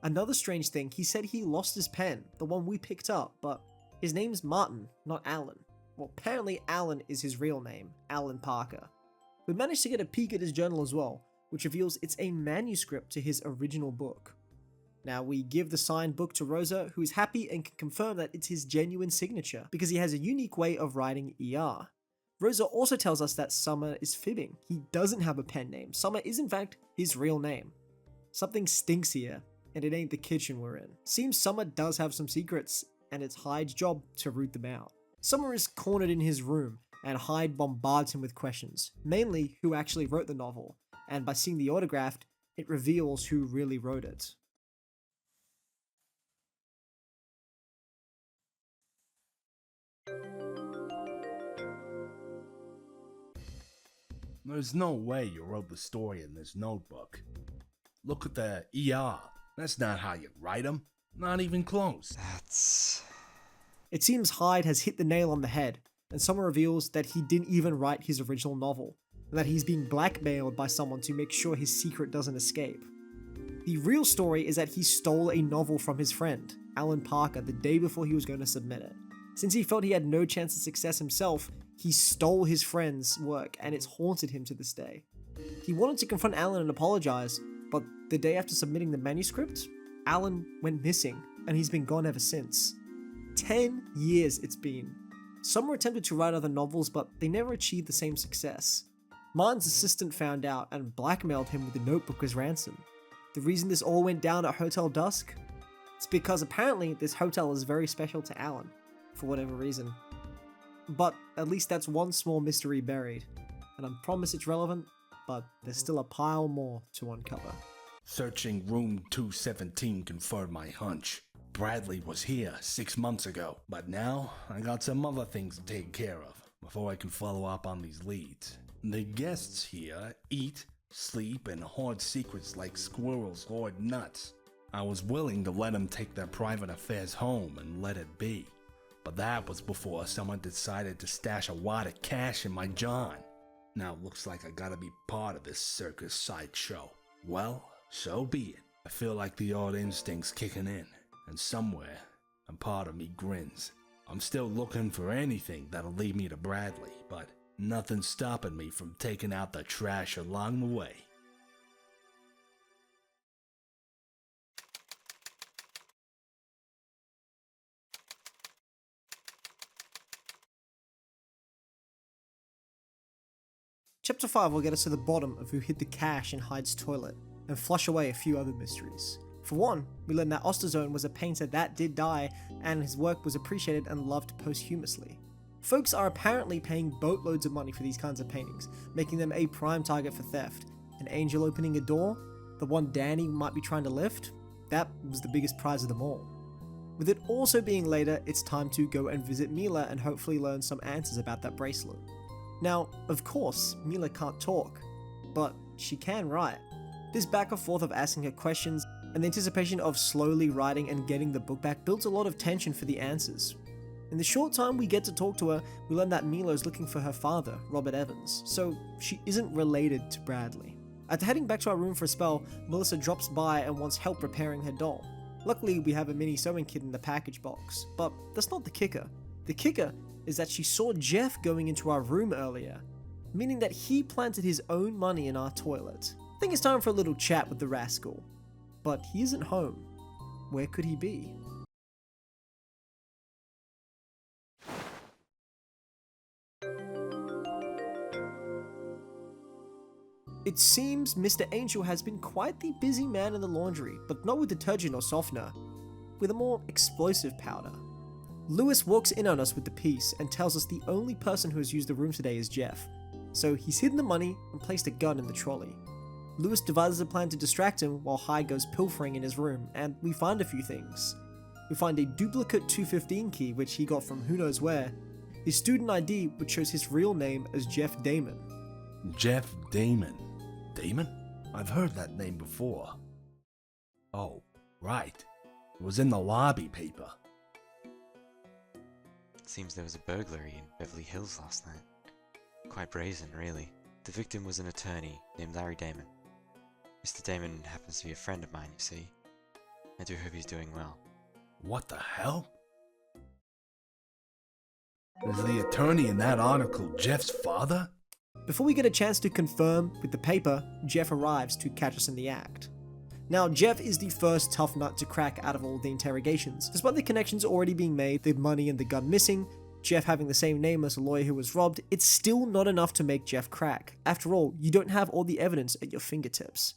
Speaker 1: Another strange thing, he said he lost his pen, the one we picked up, but his name's Martin, not Alan. Well, apparently Alan is his real name, Alan Parker. We managed to get a peek at his journal as well, which reveals it's a manuscript to his original book. Now, we give the signed book to Rosa, who is happy and can confirm that it's his genuine signature, because he has a unique way of writing ER. Rosa also tells us that Summer is fibbing. He doesn't have a pen name. Summer is in fact his real name. Something stinks here, and it ain't the kitchen we're in. Seems Summer does have some secrets, and it's Hyde's job to root them out. Summer is cornered in his room, and Hyde bombards him with questions, mainly who actually wrote the novel, and by seeing the autograph, it reveals who really wrote it.
Speaker 2: There's no way you wrote the story in this notebook. Look at the ER. That's not how you write them. Not even close.
Speaker 1: It seems Hyde has hit the nail on the head, and someone reveals that he didn't even write his original novel, and that he's being blackmailed by someone to make sure his secret doesn't escape. The real story is that he stole a novel from his friend, Alan Parker, the day before he was going to submit it. Since he felt he had no chance of success himself, he stole his friend's work, and it's haunted him to this day. He wanted to confront Alan and apologize, but the day after submitting the manuscript, Alan went missing, and he's been gone ever since. 10 years it's been. Some were attempted to write other novels, but they never achieved the same success. Martin's assistant found out and blackmailed him with the notebook as ransom. The reason this all went down at Hotel Dusk? It's because apparently this hotel is very special to Alan, for whatever reason. But at least that's one small mystery buried, and I promise it's relevant, but there's still a pile more to uncover.
Speaker 2: Searching room 217 confirmed my hunch. Bradley was here 6 months ago, but now I got some other things to take care of before I can follow up on these leads. The guests here eat, sleep, and hoard secrets like squirrels hoard nuts. I was willing to let them take their private affairs home and let it be. But that was before someone decided to stash a wad of cash in my john. Now it looks like I gotta be part of this circus sideshow. Well, so be it. I feel like the old instinct's kicking in, and somewhere, a part of me grins. I'm still looking for anything that'll lead me to Bradley, but nothing's stopping me from taking out the trash along the way.
Speaker 1: Chapter 5 will get us to the bottom of who hid the cash in Hyde's toilet, and flush away a few other mysteries. For one, we learn that Osterzone was a painter that did die, and his work was appreciated and loved posthumously. Folks are apparently paying boatloads of money for these kinds of paintings, making them a prime target for theft. An angel opening a door? The one Danny might be trying to lift? That was the biggest prize of them all. With it also being later, it's time to go and visit Mila and hopefully learn some answers about that bracelet. Now, of course, Mila can't talk, but she can write. This back and forth of asking her questions and the anticipation of slowly writing and getting the book back builds a lot of tension for the answers. In the short time we get to talk to her, we learn that Mila is looking for her father, Robert Evans, so she isn't related to Bradley. After heading back to our room for a spell, Melissa drops by and wants help repairing her doll. Luckily, we have a mini sewing kit in the package box, but that's not the kicker. The kicker is that she saw Jeff going into our room earlier, meaning that he planted his own money in our toilet. I think it's time for a little chat with the rascal. But he isn't home. Where could he be? It seems Mr. Angel has been quite the busy man in the laundry, but not with detergent or softener, with a more explosive powder. Louis walks in on us with the piece and tells us the only person who has used the room today is Jeff, so he's hidden the money and placed a gun in the trolley. Louis devises a plan to distract him while Hyde goes pilfering in his room, and we find a few things. We find a duplicate 215 key which he got from who knows where, his student ID which shows his real name as Jeff Damon.
Speaker 2: Jeff Damon. Damon? I've heard that name before. Oh, right. It was in the lobby paper.
Speaker 10: Seems there was a burglary in Beverly Hills last night. Quite brazen, really. The victim was an attorney named Larry Damon. Mr. Damon happens to be a friend of mine, you see. I do hope he's doing well.
Speaker 2: What the hell? Is the attorney in that article Jeff's father?
Speaker 1: Before we get a chance to confirm with the paper, Jeff arrives to catch us in the act. Now, Jeff is the first tough nut to crack out of all the interrogations. Despite the connections already being made, the money and the gun missing, Jeff having the same name as the lawyer who was robbed, it's still not enough to make Jeff crack. After all, you don't have all the evidence at your fingertips.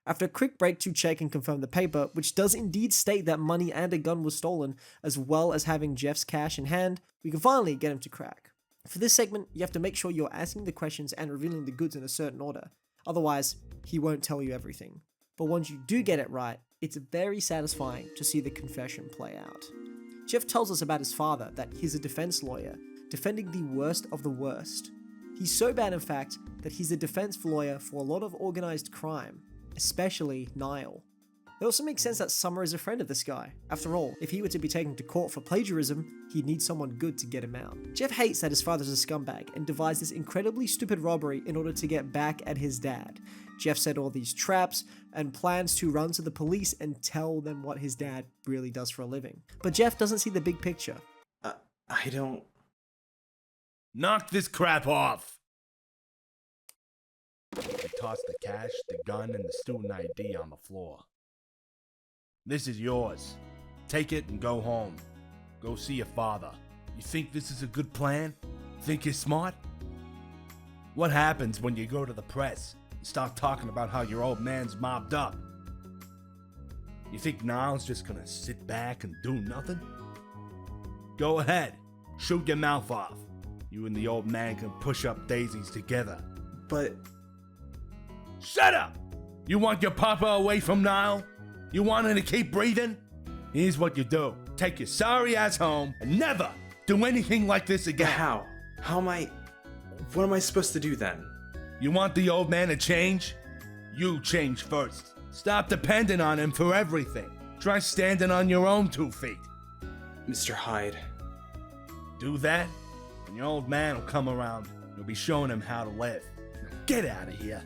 Speaker 1: After a quick break to check and confirm the paper, which does indeed state that money and a gun was stolen, as well as having Jeff's cash in hand, we can finally get him to crack. For this segment, you have to make sure you're asking the questions and revealing the goods in a certain order. Otherwise, he won't tell you everything. But once you do get it right, it's very satisfying to see the confession play out. Jeff tells us about his father, that he's a defense lawyer, defending the worst of the worst. He's so bad, in fact, that he's a defense lawyer for a lot of organized crime, especially Niall. It also makes sense that Summer is a friend of this guy. After all, if he were to be taken to court for plagiarism, he'd need someone good to get him out. Jeff hates that his father's a scumbag and devised this incredibly stupid robbery in order to get back at his dad. Jeff set all these traps and plans to run to the police and tell them what his dad really does for a living. But Jeff doesn't see the big picture.
Speaker 5: I don't...
Speaker 2: Knock this crap off! He tossed the cash, the gun, and the student ID on the floor. This is yours. Take it and go home. Go see your father. You think this is a good plan? Think you're smart? What happens when you go to the press and start talking about how your old man's mobbed up? You think Niall's just gonna sit back and do nothing? Go ahead. Shoot your mouth off. You and the old man can push up daisies together.
Speaker 5: But...
Speaker 2: Shut up! You want your papa away from Niall? You want him to keep breathing? Here's what you do. Take your sorry ass home and never do anything like this again.
Speaker 5: How? How am I... What am I supposed to do then?
Speaker 2: You want the old man to change? You change first. Stop depending on him for everything. Try standing on your own 2 feet.
Speaker 5: Mr. Hyde.
Speaker 2: Do that, and your old man will come around. You'll be showing him how to live. Now get out of here.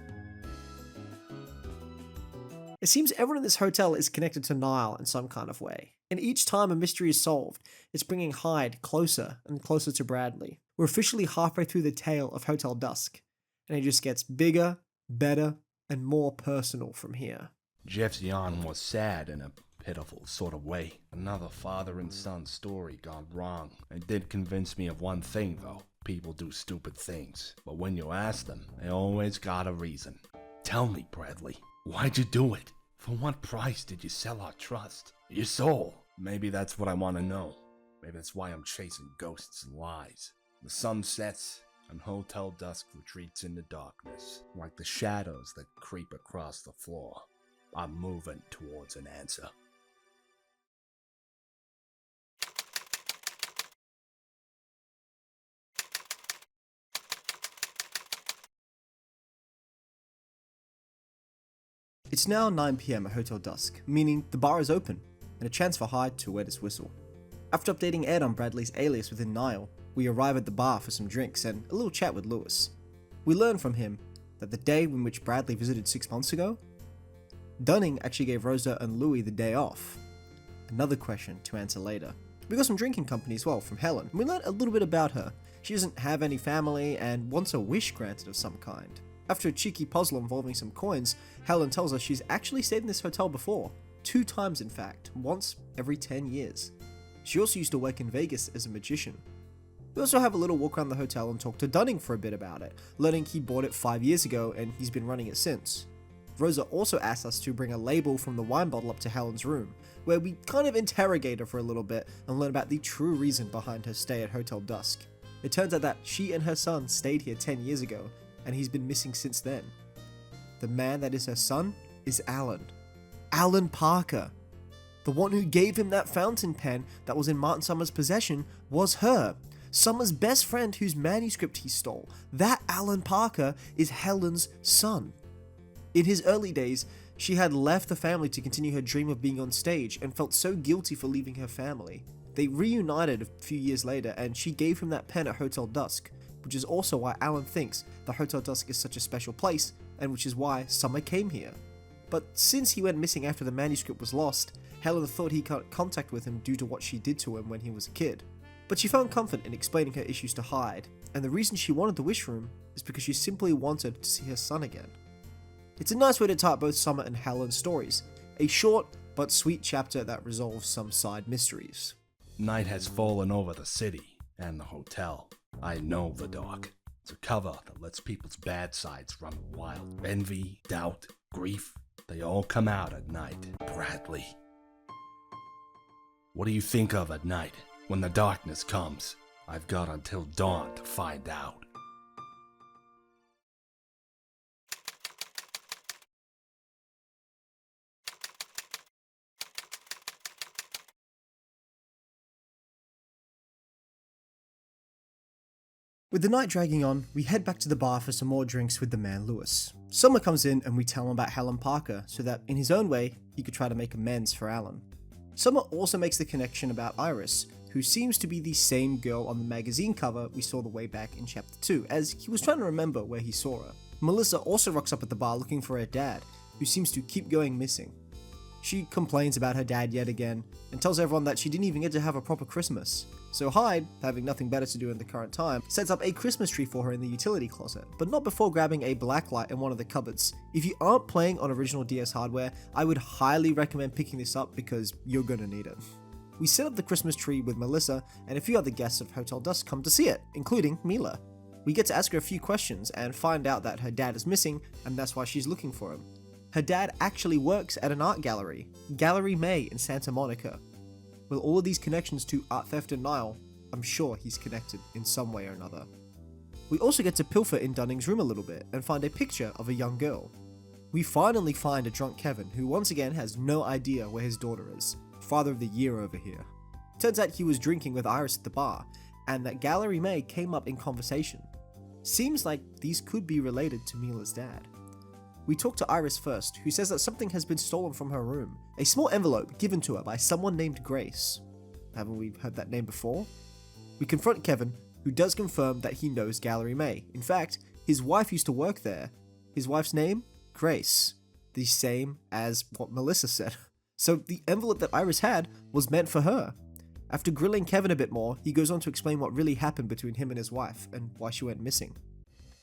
Speaker 1: It seems everyone in this hotel is connected to Niall in some kind of way, and each time a mystery is solved, it's bringing Hyde closer and closer to Bradley. We're officially halfway through the tale of Hotel Dusk, and it just gets bigger, better, and more personal from here.
Speaker 2: Jeff's yawn was sad in a pitiful sort of way. Another father and son story gone wrong. It did convince me of one thing though. People do stupid things, but when you ask them, they always got a reason. Tell me, Bradley. Why'd you do it? For what price did you sell our trust? Your soul. Maybe that's what I want to know. Maybe that's why I'm chasing ghosts and lies. The sun sets and Hotel Dusk retreats into darkness, like the shadows that creep across the floor. I'm moving towards an answer.
Speaker 1: It's now 9 PM at Hotel Dusk, meaning the bar is open, and a chance for Hyde to wet his whistle. After updating Ed on Bradley's alias within Niall, we arrive at the bar for some drinks and a little chat with Louis. We learn from him that the day in which Bradley visited 6 months ago, Dunning actually gave Rosa and Louis the day off. Another question to answer later. We got some drinking company as well from Helen, and we learned a little bit about her. She doesn't have any family and wants a wish granted of some kind. After a cheeky puzzle involving some coins, Helen tells us she's actually stayed in this hotel before. 2 times in fact, once every 10 years. She also used to work in Vegas as a magician. We also have a little walk around the hotel and talk to Dunning for a bit about it, learning he bought it 5 years ago and he's been running it since. Rosa also asked us to bring a label from the wine bottle up to Helen's room, where we kind of interrogate her for a little bit and learn about the true reason behind her stay at Hotel Dusk. It turns out that she and her son stayed here 10 years ago, and he's been missing since then. The man that is her son is Alan. Alan Parker. The one who gave him that fountain pen that was in Martin Summers' possession was her. Summers' best friend whose manuscript he stole. That Alan Parker is Helen's son. In his early days, she had left the family to continue her dream of being on stage and felt so guilty for leaving her family. They reunited a few years later and she gave him that pen at Hotel Dusk, which is also why Alan thinks the Hotel Dusk is such a special place, and which is why Summer came here. But since he went missing after the manuscript was lost, Helen thought he got contact with him due to what she did to him when he was a kid. But she found comfort in explaining her issues to Hyde, and the reason she wanted the wish room is because she simply wanted to see her son again. It's a nice way to tie up both Summer and Helen's stories, a short but sweet chapter that resolves some side mysteries.
Speaker 2: Night has fallen over the city and the hotel. I know the dark. It's a cover that lets people's bad sides run wild. Envy, doubt, grief, they all come out at night. Bradley. What do you think of at night when the darkness comes? I've got until dawn to find out.
Speaker 1: With the night dragging on, we head back to the bar for some more drinks with the man Louis. Summer comes in and we tell him about Helen Parker so that in his own way, he could try to make amends for Alan. Summer also makes the connection about Iris, who seems to be the same girl on the magazine cover we saw the way back in chapter 2, as he was trying to remember where he saw her. Melissa also rocks up at the bar looking for her dad, who seems to keep going missing. She complains about her dad yet again, and tells everyone that she didn't even get to have a proper Christmas. So Hyde, having nothing better to do in the current time, sets up a Christmas tree for her in the utility closet, but not before grabbing a black light in one of the cupboards. If you aren't playing on original DS hardware, I would highly recommend picking this up because you're gonna need it. We set up the Christmas tree with Melissa, and a few other guests of Hotel Dusk come to see it, including Mila. We get to ask her a few questions and find out that her dad is missing, and that's why she's looking for him. Her dad actually works at an art gallery, Gallery May in Santa Monica. With all of these connections to art theft and Nile, I'm sure he's connected in some way or another. We also get to pilfer in Dunning's room a little bit and find a picture of a young girl. We finally find a drunk Kevin who once again has no idea where his daughter is. Father of the year over here. Turns out he was drinking with Iris at the bar, and that Gallery May came up in conversation. Seems like these could be related to Mila's dad. We talk to Iris first, who says that something has been stolen from her room. A small envelope given to her by someone named Grace. Haven't we heard that name before? We confront Kevin, who does confirm that he knows Gallery May. In fact, his wife used to work there. His wife's name? Grace. The same as what Melissa said. So the envelope that Iris had was meant for her. After grilling Kevin a bit more, he goes on to explain what really happened between him and his wife, and why she went missing.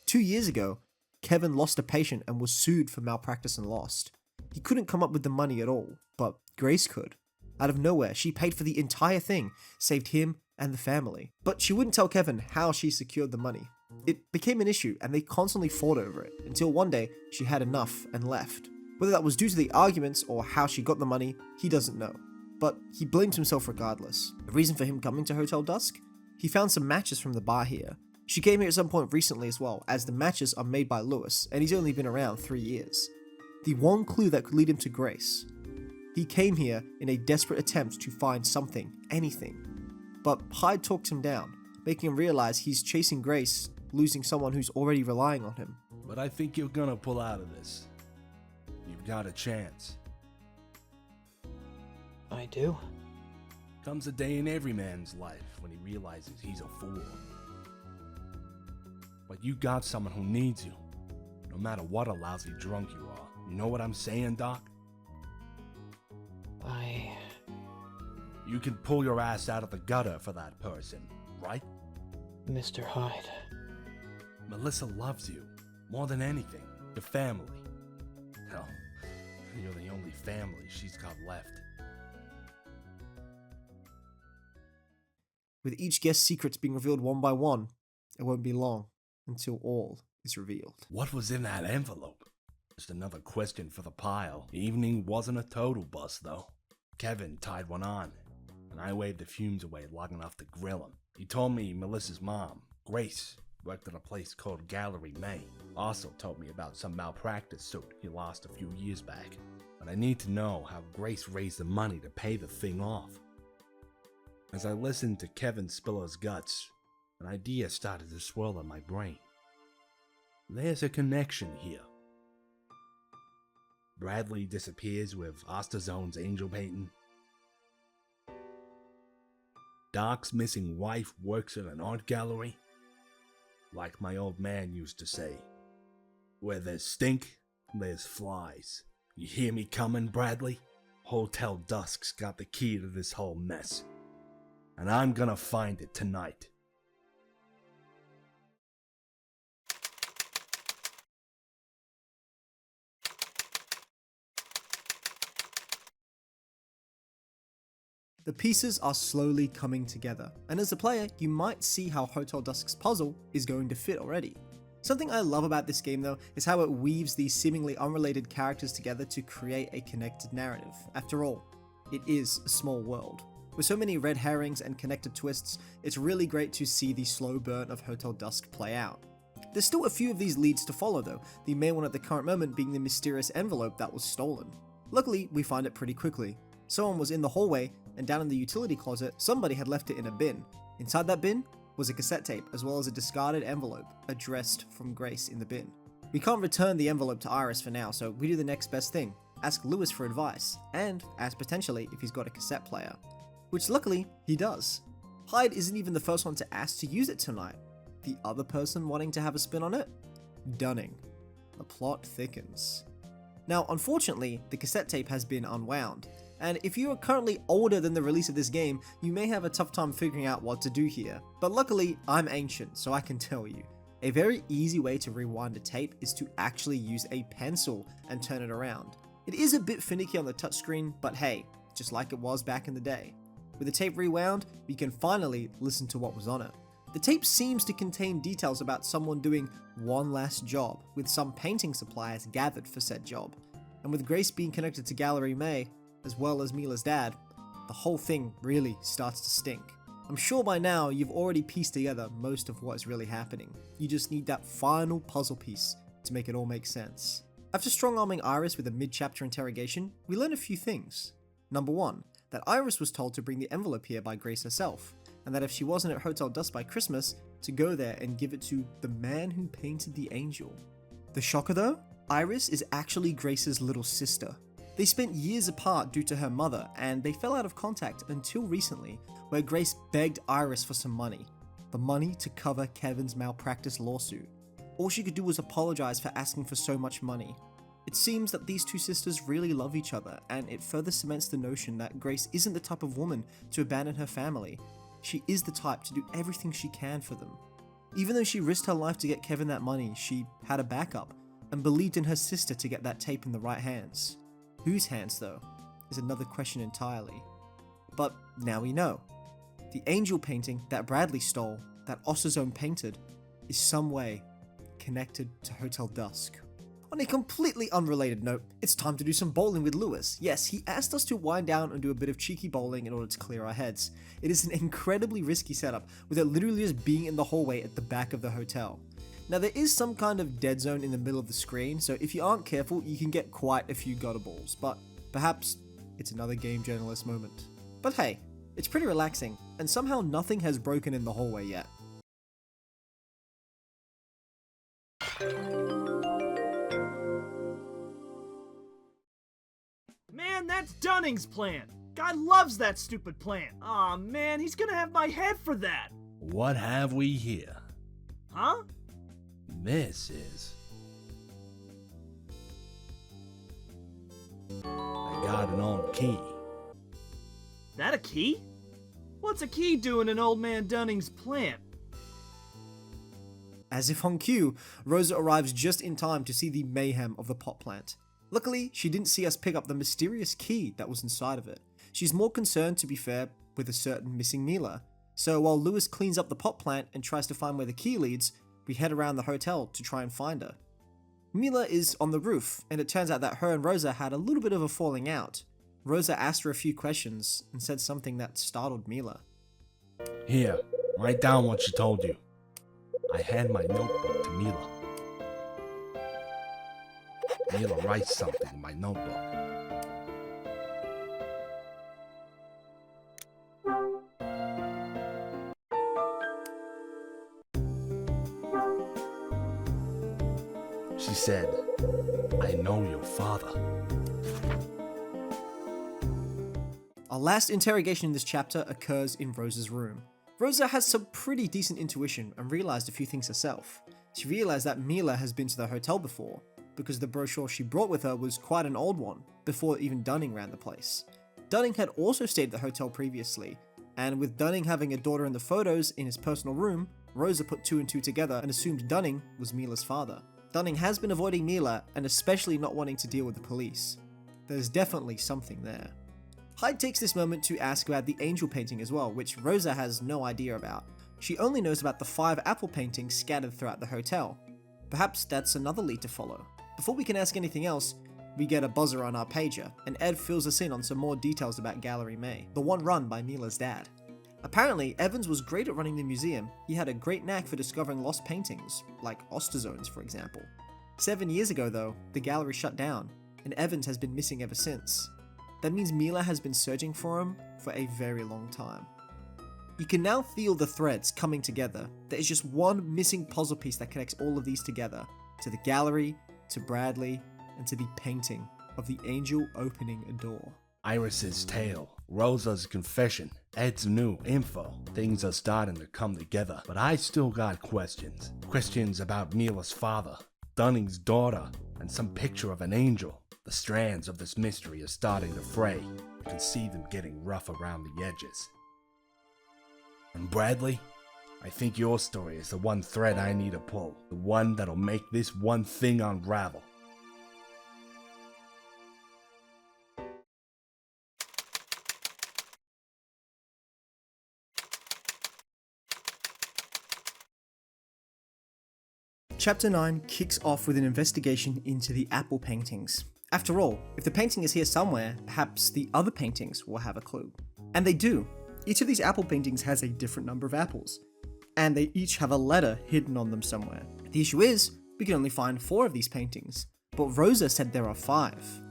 Speaker 1: 2 years ago, Kevin lost a patient and was sued for malpractice and lost. He couldn't come up with the money at all, but Grace could. Out of nowhere, she paid for the entire thing, saved him and the family. But she wouldn't tell Kevin how she secured the money. It became an issue and they constantly fought over it, until one day she had enough and left. Whether that was due to the arguments or how she got the money, he doesn't know. But he blames himself regardless. The reason for him coming to Hotel Dusk? He found some matches from the bar here. She came here at some point recently as well, as the matches are made by Louis, and he's only been around 3 years. The one clue that could lead him to Grace. He came here in a desperate attempt to find something, anything. But Hyde talked him down, making him realize he's chasing Grace, losing someone who's already relying on him.
Speaker 2: But I think you're gonna pull out of this. You've got a chance.
Speaker 9: I do?
Speaker 2: Comes a day in every man's life when he realizes he's a fool. But you got someone who needs you, no matter what a lousy drunk you are. You know what I'm saying, Doc?
Speaker 9: You
Speaker 2: can pull your ass out of the gutter for that person, right?
Speaker 9: Mr. Hyde.
Speaker 2: Melissa loves you, more than anything. Your family. Hell, you're the only family she's got left.
Speaker 1: With each guest's secrets being revealed one by one, it won't be long until all is revealed.
Speaker 2: What was in that envelope? Just another question for the pile. The evening wasn't a total bust, though. Kevin tied one on, and I waved the fumes away long enough to grill him. He told me Melissa's mom, Grace, worked at a place called Gallery May. Also told me about some malpractice suit he lost a few years back. But I need to know how Grace raised the money to pay the thing off. As I listened to Kevin spill his guts, an idea started to swirl in my brain. There's a connection here. Bradley disappears with Osterzone's angel painting. Doc's missing wife works at an art gallery. Like my old man used to say, where there's stink, there's flies. You hear me coming, Bradley? Hotel Dusk's got the key to this whole mess. And I'm gonna find it tonight.
Speaker 1: The pieces are slowly coming together, and as a player, you might see how Hotel Dusk's puzzle is going to fit already. Something I love about this game though is how it weaves these seemingly unrelated characters together to create a connected narrative. After all, it is a small world. With so many red herrings and connected twists, it's really great to see the slow burn of Hotel Dusk play out. There's still a few of these leads to follow though, the main one at the current moment being the mysterious envelope that was stolen. Luckily, we find it pretty quickly. Someone was in the hallway, and down in the utility closet, somebody had left it in a bin. Inside that bin was a cassette tape as well as a discarded envelope addressed from Grace in the bin. We can't return the envelope to Iris for now, so we do the next best thing. Ask Louis for advice, and ask potentially if he's got a cassette player. Which luckily, he does. Hyde isn't even the first one to ask to use it tonight. The other person wanting to have a spin on it? Dunning. The plot thickens. Now, unfortunately, the cassette tape has been unwound, and if you are currently older than the release of this game, you may have a tough time figuring out what to do here. But luckily, I'm ancient, so I can tell you. A very easy way to rewind a tape is to actually use a pencil and turn it around. It is a bit finicky on the touchscreen, but hey, just like it was back in the day. With the tape rewound, we can finally listen to what was on it. The tape seems to contain details about someone doing one last job, with some painting supplies gathered for said job. And with Grace being connected to Gallery May, as well as Mila's dad, the whole thing really starts to stink. I'm sure by now you've already pieced together most of what is really happening. You just need that final puzzle piece to make it all make sense. After strong-arming Iris with a mid-chapter interrogation, we learn a few things. Number 1, that Iris was told to bring the envelope here by Grace herself, and that if she wasn't at Hotel Dusk by Christmas, to go there and give it to the man who painted the angel. The shocker though? Iris is actually Grace's little sister. They spent years apart due to her mother, and they fell out of contact until recently, where Grace begged Iris for some money. The money to cover Kevin's malpractice lawsuit. All she could do was apologize for asking for so much money. It seems that these two sisters really love each other, and it further cements the notion that Grace isn't the type of woman to abandon her family. She is the type to do everything she can for them. Even though she risked her life to get Kevin that money, she had a backup, and believed in her sister to get that tape in the right hands. Whose hands though, is another question entirely. But now we know. The angel painting that Bradley stole, that Osterzone painted, is some way connected to Hotel Dusk. On a completely unrelated note, it's time to do some bowling with Louis. Yes, he asked us to wind down and do a bit of cheeky bowling in order to clear our heads. It is an incredibly risky setup, with it literally just being in the hallway at the back of the hotel. Now there is some kind of dead zone in the middle of the screen, so if you aren't careful, you can get quite a few gutter balls, but perhaps it's another game journalist moment. But hey, it's pretty relaxing, and somehow nothing has broken in the hallway yet.
Speaker 7: Man, that's Dunning's plan. Guy loves that stupid plan. Aw, man, he's gonna have my head for that.
Speaker 2: What have we here?
Speaker 7: Huh?
Speaker 2: This is... I got an old key.
Speaker 7: That a key? What's a key doing in old man Dunning's plant?
Speaker 1: As if on cue, Rosa arrives just in time to see the mayhem of the pot plant. Luckily, she didn't see us pick up the mysterious key that was inside of it. She's more concerned, to be fair, with a certain missing Mila. So while Louis cleans up the pot plant and tries to find where the key leads, we head around the hotel to try and find her. Mila is on the roof, and it turns out that her and Rosa had a little bit of a falling out. Rosa asked her a few questions and said something that startled Mila.
Speaker 2: Here, write down what she told you. I hand my notebook to Mila. Mila writes something in my notebook. She said, I know your father.
Speaker 1: Our last interrogation in this chapter occurs in Rosa's room. Rosa has some pretty decent intuition and realized a few things herself. She realized that Mila has been to the hotel before, because the brochure she brought with her was quite an old one, before even Dunning ran the place. Dunning had also stayed at the hotel previously, and with Dunning having a daughter in the photos in his personal room, Rosa put two and two together and assumed Dunning was Mila's father. Dunning has been avoiding Mila, and especially not wanting to deal with the police. There's definitely something there. Hyde takes this moment to ask about the angel painting as well, which Rosa has no idea about. She only knows about the 5 apple paintings scattered throughout the hotel. Perhaps that's another lead to follow. Before we can ask anything else, we get a buzzer on our pager, and Ed fills us in on some more details about Gallery May, the one run by Mila's dad. Apparently, Evans was great at running the museum. He had a great knack for discovering lost paintings, like Osterzones for example. 7 years ago though, the gallery shut down, and Evans has been missing ever since. That means Mila has been searching for him for a very long time. You can now feel the threads coming together. There is just one missing puzzle piece that connects all of these together, to the gallery, to Bradley, and to the painting of the angel opening a door.
Speaker 2: Iris's tale, Rosa's confession, Ed's new info. Things are starting to come together, but I still got questions. Questions about Mila's father, Dunning's daughter, and some picture of an angel. The strands of this mystery are starting to fray. I can see them getting rough around the edges. And Bradley, I think your story is the one thread I need to pull. The one that'll make this one thing unravel.
Speaker 1: Chapter 9 kicks off with an investigation into the apple paintings. After all, if the painting is here somewhere, perhaps the other paintings will have a clue. And they do. Each of these apple paintings has a different number of apples, and they each have a letter hidden on them somewhere. The issue is, we can only find 4 of these paintings, but Rosa said there are 5.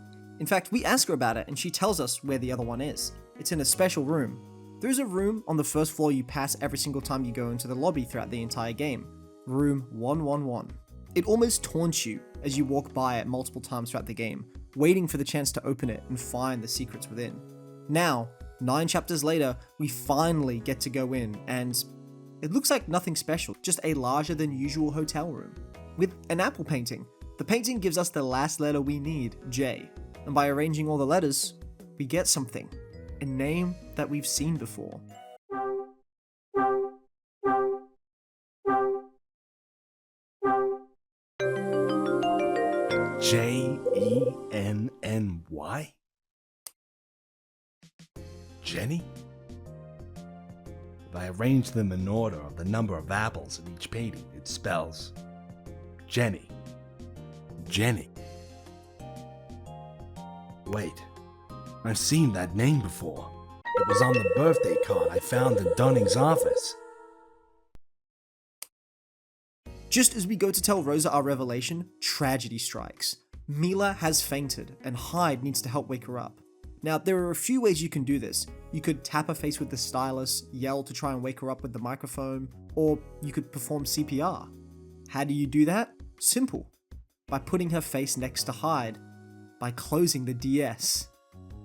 Speaker 1: In fact, we ask her about it and she tells us where the other one is. It's in a special room. There's a room on the first floor you pass every single time you go into the lobby throughout the entire game. Room 111. It almost taunts you as you walk by it multiple times throughout the game, waiting for the chance to open it and find the secrets within. Now, 9 chapters later, we finally get to go in, and it looks like nothing special, just a larger than usual hotel room. With an apple painting. The painting gives us the last letter we need, J, and by arranging all the letters, we get something. A name that we've seen before.
Speaker 2: Jenny? Jenny? If I arrange them in order of the number of apples in each painting, it spells Jenny. Jenny. Wait, I've seen that name before. It was on the birthday card I found in Dunning's office.
Speaker 1: Just as we go to tell Rosa our revelation, tragedy strikes. Mila has fainted, and Hyde needs to help wake her up. Now, there are a few ways you can do this. You could tap her face with the stylus, yell to try and wake her up with the microphone, or you could perform CPR. How do you do that? Simple. By putting her face next to Hyde. By closing the DS.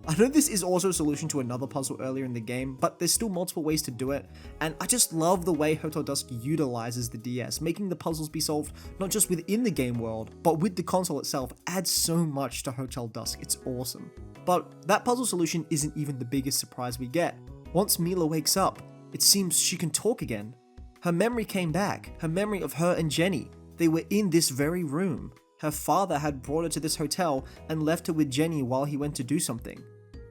Speaker 1: I know this is also a solution to another puzzle earlier in the game, but there's still multiple ways to do it, and I just love the way Hotel Dusk utilizes the DS, making the puzzles be solved not just within the game world, but with the console itself adds so much to Hotel Dusk, it's awesome. But that puzzle solution isn't even the biggest surprise we get. Once Mila wakes up, it seems she can talk again. Her memory came back, her memory of her and Jenny. They were in this very room. Her father had brought her to this hotel and left her with Jenny while he went to do something.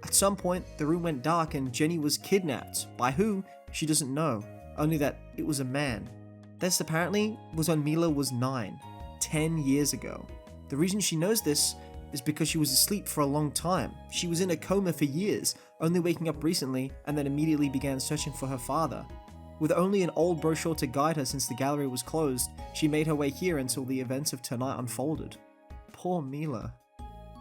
Speaker 1: At some point, the room went dark and Jenny was kidnapped. By who? She doesn't know, only that it was a man. This apparently was when Mila was 9, 10 years ago. The reason she knows this is because she was asleep for a long time. She was in a coma for years, only waking up recently and then immediately began searching for her father. With only an old brochure to guide her since the gallery was closed, she made her way here until the events of tonight unfolded. Poor Mila.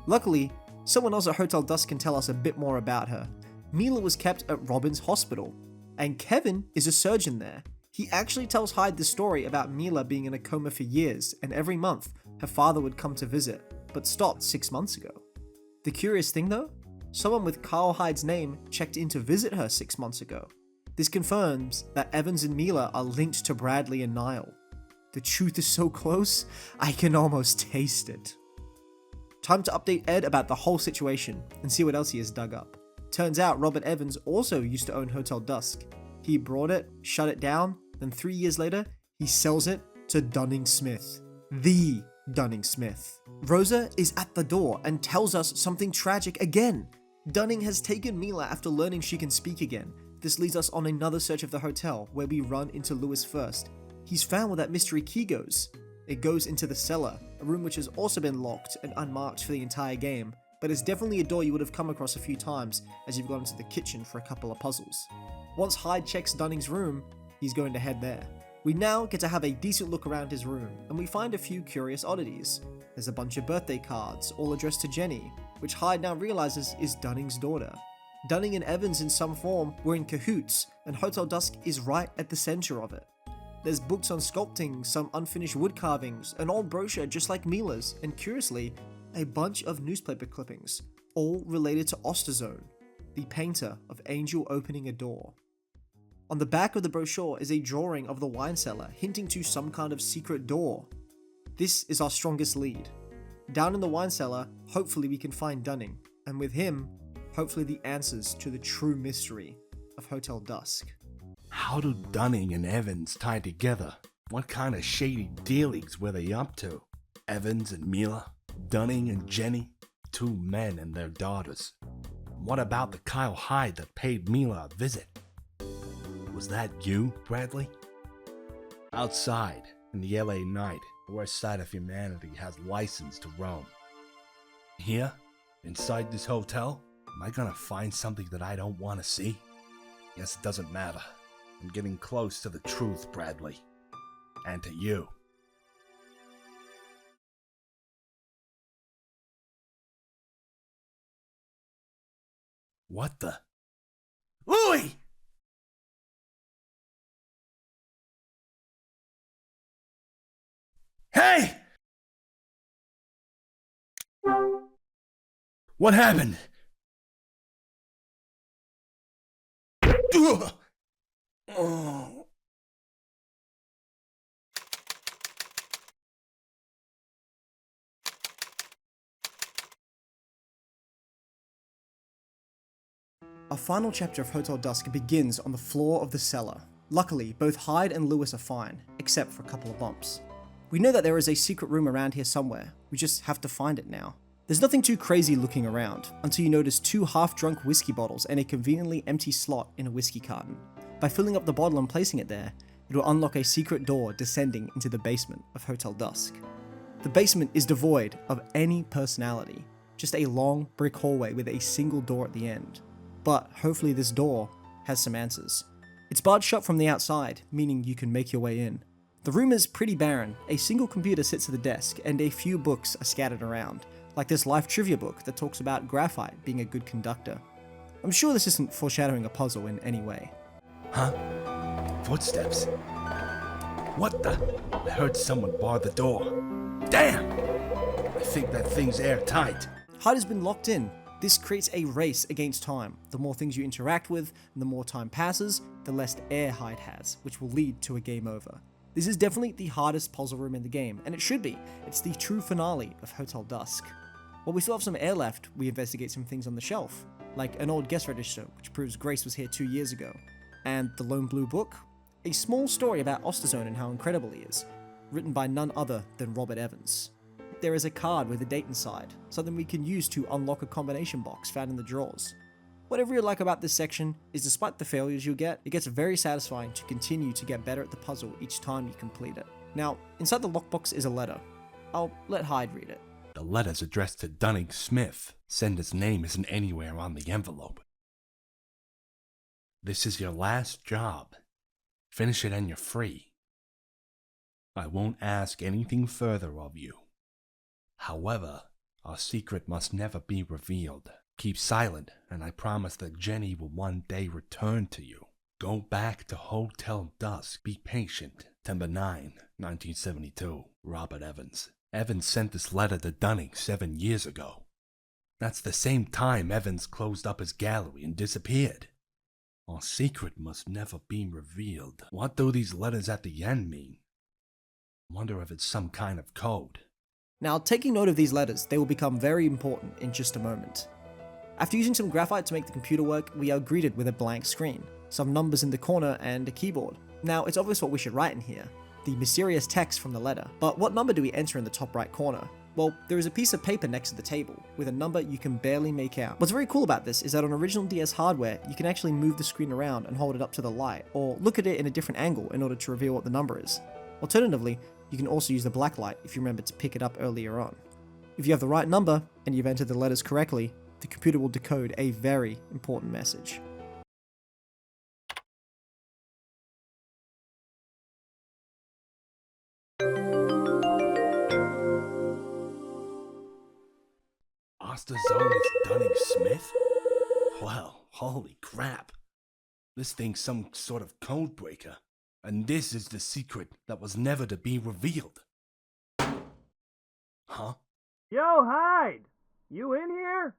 Speaker 1: Luckily, someone else at Hotel Dusk can tell us a bit more about her. Mila was kept at Robin's hospital, and Kevin is a surgeon there. He actually tells Hyde the story about Mila being in a coma for years, and every month, her father would come to visit, but stopped 6 months ago. The curious thing though, someone with Carl Hyde's name checked in to visit her 6 months ago. This confirms that Evans and Mila are linked to Bradley and Niall. The truth is so close, I can almost taste it. Time to update Ed about the whole situation and see what else he has dug up. Turns out Robert Evans also used to own Hotel Dusk. He brought it, shut it down, then 3 years later, he sells it to Dunning Smith. The Dunning Smith. Rosa is at the door and tells us something tragic again. Dunning has taken Mila after learning she can speak again. This leads us on another search of the hotel, where we run into Louis first. He's found where that mystery key goes. It goes into the cellar, a room which has also been locked and unmarked for the entire game, but it's definitely a door you would have come across a few times as you've gone into the kitchen for a couple of puzzles. Once Hyde checks Dunning's room, he's going to head there. We now get to have a decent look around his room, and we find a few curious oddities. There's a bunch of birthday cards, all addressed to Jenny, which Hyde now realizes is Dunning's daughter. Dunning and Evans in some form were in cahoots, and Hotel Dusk is right at the center of it. There's books on sculpting, some unfinished wood carvings, an old brochure just like Mila's, and curiously, a bunch of newspaper clippings, all related to Osterzone, the painter of Angel opening a door. On the back of the brochure is a drawing of the wine cellar, hinting to some kind of secret door. This is our strongest lead. Down in the wine cellar, hopefully we can find Dunning, and with him, hopefully the answers to the true mystery of Hotel Dusk.
Speaker 2: How do Dunning and Evans tie together? What kind of shady dealings were they up to? Evans and Mila, Dunning and Jenny, 2 men and their daughters. What about the Kyle Hyde that paid Mila a visit? Was that you, Bradley? Outside, in the LA night, the worst side of humanity has license to roam. Here, inside this hotel, am I gonna find something that I don't want to see? Guess it doesn't matter. I'm getting close to the truth, Bradley. And to you. What the? Louis! Hey! What happened? Ugh. Oh.
Speaker 1: Our final chapter of Hotel Dusk begins on the floor of the cellar. Luckily, both Hyde and Louis are fine, except for a couple of bumps. We know that there is a secret room around here somewhere, we just have to find it now. There's nothing too crazy looking around, until you notice 2 half-drunk whiskey bottles and a conveniently empty slot in a whiskey carton. By filling up the bottle and placing it there, it will unlock a secret door descending into the basement of Hotel Dusk. The basement is devoid of any personality, just a long brick hallway with a single door at the end. But hopefully this door has some answers. It's barred shut from the outside, meaning you can make your way in. The room is pretty barren. A single computer sits at the desk, and a few books are scattered around, like this life trivia book that talks about graphite being a good conductor. I'm sure this isn't foreshadowing a puzzle in any way.
Speaker 2: Huh? Footsteps? What the? I heard someone bar the door. Damn! I think that thing's airtight.
Speaker 1: Hyde has been locked in. This creates a race against time. The more things you interact with, and the more time passes, the less air Hyde has, which will lead to a game over. This is definitely the hardest puzzle room in the game, and it should be. It's the true finale of Hotel Dusk. While we still have some air left, we investigate some things on the shelf, like an old guest register, which proves Grace was here 2 years ago, and the Lone Blue Book, a small story about Osterzone and how incredible he is, written by none other than Robert Evans. There is a card with a date inside, something we can use to unlock a combination box found in the drawers. What I really like about this section is despite the failures you get, it gets very satisfying to continue to get better at the puzzle each time you complete it. Now, inside the lockbox is a letter. I'll let Hyde read it.
Speaker 2: The letter's addressed to Dunning Smith. Sender's name isn't anywhere on the envelope. This is your last job. Finish it and you're free. I won't ask anything further of you. However, our secret must never be revealed. Keep silent, and I promise that Jenny will one day return to you. Go back to Hotel Dusk. Be patient. September 9, 1972. Robert Evans. Evans sent this letter to Dunning 7 years ago. That's the same time Evans closed up his gallery and disappeared. Our secret must never be revealed. What do these letters at the end mean? Wonder if it's some kind of code.
Speaker 1: Now, taking note of these letters, they will become very important in just a moment. After using some graphite to make the computer work, we are greeted with a blank screen, some numbers in the corner and a keyboard. Now, it's obvious what we should write in here, the mysterious text from the letter, but what number do we enter in the top right corner? Well, there is a piece of paper next to the table, with a number you can barely make out. What's very cool about this is that on original DS hardware, you can actually move the screen around and hold it up to the light, or look at it in a different angle in order to reveal what the number is. Alternatively, you can also use the black light if you remember to pick it up earlier on. If you have the right number, and you've entered the letters correctly, the computer will decode a very important message.
Speaker 2: Osterzone is Dunning Smith? Well, holy crap. This thing's some sort of code breaker. And this is the secret that was never to be revealed. Huh?
Speaker 7: Yo, Hyde! You in here?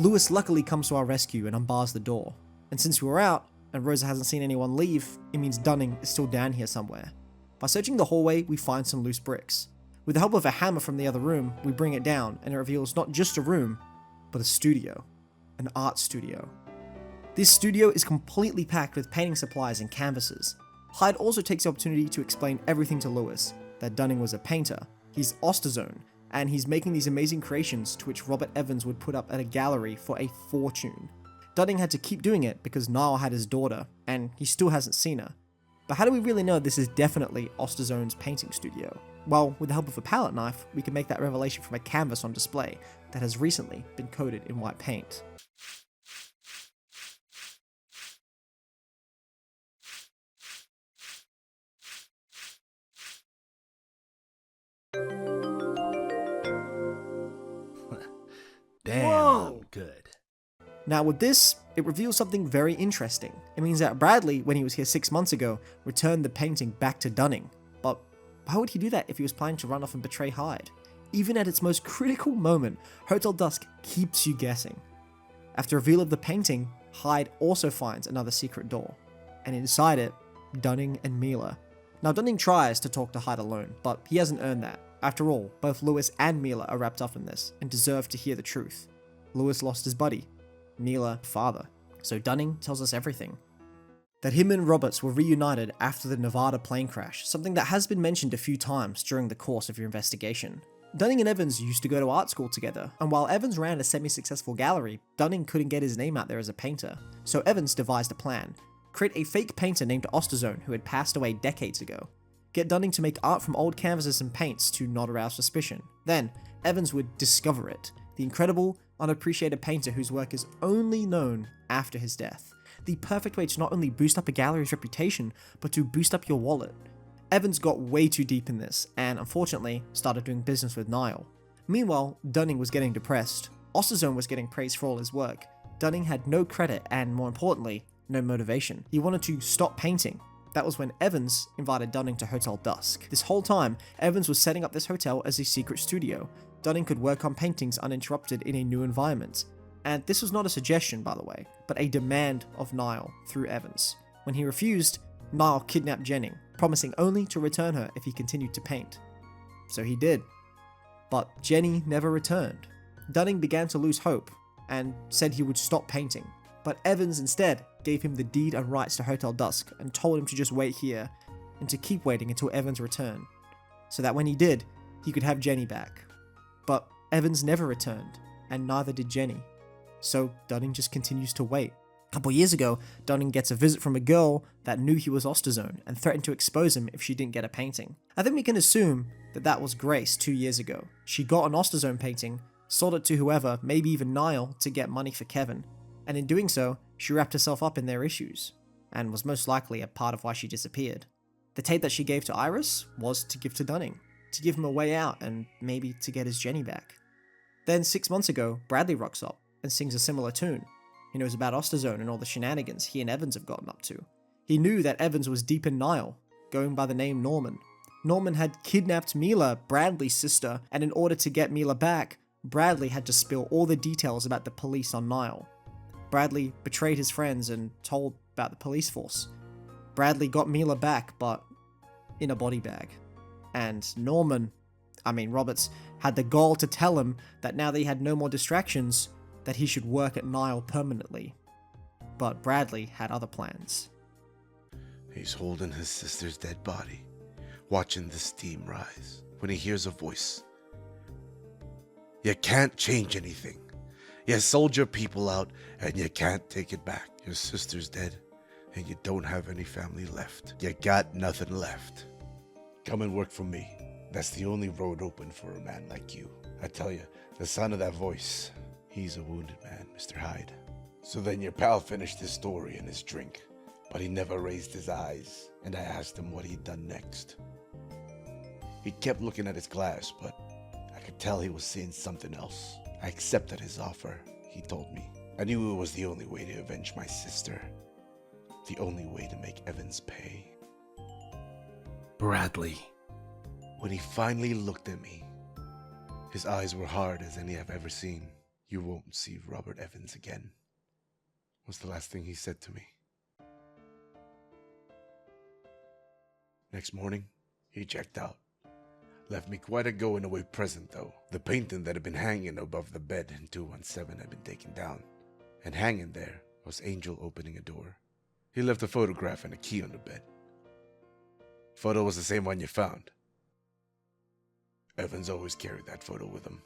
Speaker 1: Louis luckily comes to our rescue and unbars the door. And since we were out, and Rosa hasn't seen anyone leave, it means Dunning is still down here somewhere. By searching the hallway, we find some loose bricks. With the help of a hammer from the other room, we bring it down, and it reveals not just a room, but a studio. An art studio. This studio is completely packed with painting supplies and canvases. Hyde also takes the opportunity to explain everything to Louis, that Dunning was a painter, he's Osterzone, and he's making these amazing creations to which Robert Evans would put up at a gallery for a fortune. Dunning had to keep doing it because Niall had his daughter, and he still hasn't seen her. But how do we really know this is definitely Osterzone's painting studio? Well, with the help of a palette knife, we can make that revelation from a canvas on display that has recently been coated in white paint.
Speaker 2: Damn,
Speaker 7: Whoa.
Speaker 2: I'm good.
Speaker 1: Now with this, it reveals something very interesting. It means that Bradley, when he was here 6 months ago, returned the painting back to Dunning. But why would he do that if he was planning to run off and betray Hyde? Even at its most critical moment, Hotel Dusk keeps you guessing. After reveal of the painting, Hyde also finds another secret door. And inside it, Dunning and Mila. Now Dunning tries to talk to Hyde alone, but he hasn't earned that. After all, both Louis and Mila are wrapped up in this, and deserve to hear the truth. Louis lost his buddy, Mila, father. So Dunning tells us everything. That him and Roberts were reunited after the Nevada plane crash, something that has been mentioned a few times during the course of your investigation. Dunning and Evans used to go to art school together, and while Evans ran a semi-successful gallery, Dunning couldn't get his name out there as a painter. So Evans devised a plan. Create a fake painter named Osterzone who had passed away decades ago. Get Dunning to make art from old canvases and paints to not arouse suspicion. Then, Evans would discover it. The incredible, unappreciated painter whose work is only known after his death. The perfect way to not only boost up a gallery's reputation, but to boost up your wallet. Evans got way too deep in this, and unfortunately, started doing business with Niall. Meanwhile, Dunning was getting depressed. Osterzone was getting praised for all his work. Dunning had no credit and, more importantly, no motivation. He wanted to stop painting. That was when Evans invited Dunning to Hotel Dusk. This whole time, Evans was setting up this hotel as a secret studio. Dunning could work on paintings uninterrupted in a new environment. And this was not a suggestion, by the way, but a demand of Niall through Evans. When he refused, Niall kidnapped Jenny, promising only to return her if he continued to paint. So he did. But Jenny never returned. Dunning began to lose hope, and said he would stop painting. But Evans instead gave him the deed and rights to Hotel Dusk and told him to just wait here and to keep waiting until Evans returned, so that when he did, he could have Jenny back. But Evans never returned, and neither did Jenny. So Dunning just continues to wait. A couple years ago, Dunning gets a visit from a girl that knew he was Osterzone and threatened to expose him if she didn't get a painting. I think we can assume that that was Grace 2 years ago. She got an Osterzone painting, sold it to whoever, maybe even Niall, to get money for Kevin. And in doing so, she wrapped herself up in their issues, and was most likely a part of why she disappeared. The tape that she gave to Iris was to give to Dunning, to give him a way out and maybe to get his Jenny back. Then 6 months ago, Bradley rocks up and sings a similar tune. He knows about Osterzone and all the shenanigans he and Evans have gotten up to. He knew that Evans was deep in Niall, going by the name Norman. Norman had kidnapped Mila, Bradley's sister, and in order to get Mila back, Bradley had to spill all the details about the police on Niall. Bradley betrayed his friends and told about the police force. Bradley got Mila back, but in a body bag. And Roberts, had the gall to tell him that now that he had no more distractions, that he should work at Niall permanently. But Bradley had other plans.
Speaker 3: He's holding his sister's dead body, watching the steam rise, when he hears a voice. You can't change anything. You sold your people out, and you can't take it back. Your sister's dead, and you don't have any family left. You got nothing left. Come and work for me. That's the only road open for a man like you. I tell you, the sound of that voice, he's a wounded man, Mr. Hyde. So then your pal finished his story and his drink, but he never raised his eyes, and I asked him what he'd done next. He kept looking at his glass, but I could tell he was seeing something else. I accepted his offer, he told me. I knew it was the only way to avenge my sister. The only way to make Evans pay.
Speaker 2: Bradley.
Speaker 3: When he finally looked at me, his eyes were hard as any I've ever seen. "You won't see Robert Evans again," was the last thing he said to me. Next morning, he checked out. Left me quite a going-away present, though. The painting that had been hanging above the bed in 217 had been taken down, and hanging there was Angel opening a door. He left a photograph and a key on the bed. Photo was the same one you found. Evans always carried that photo with him.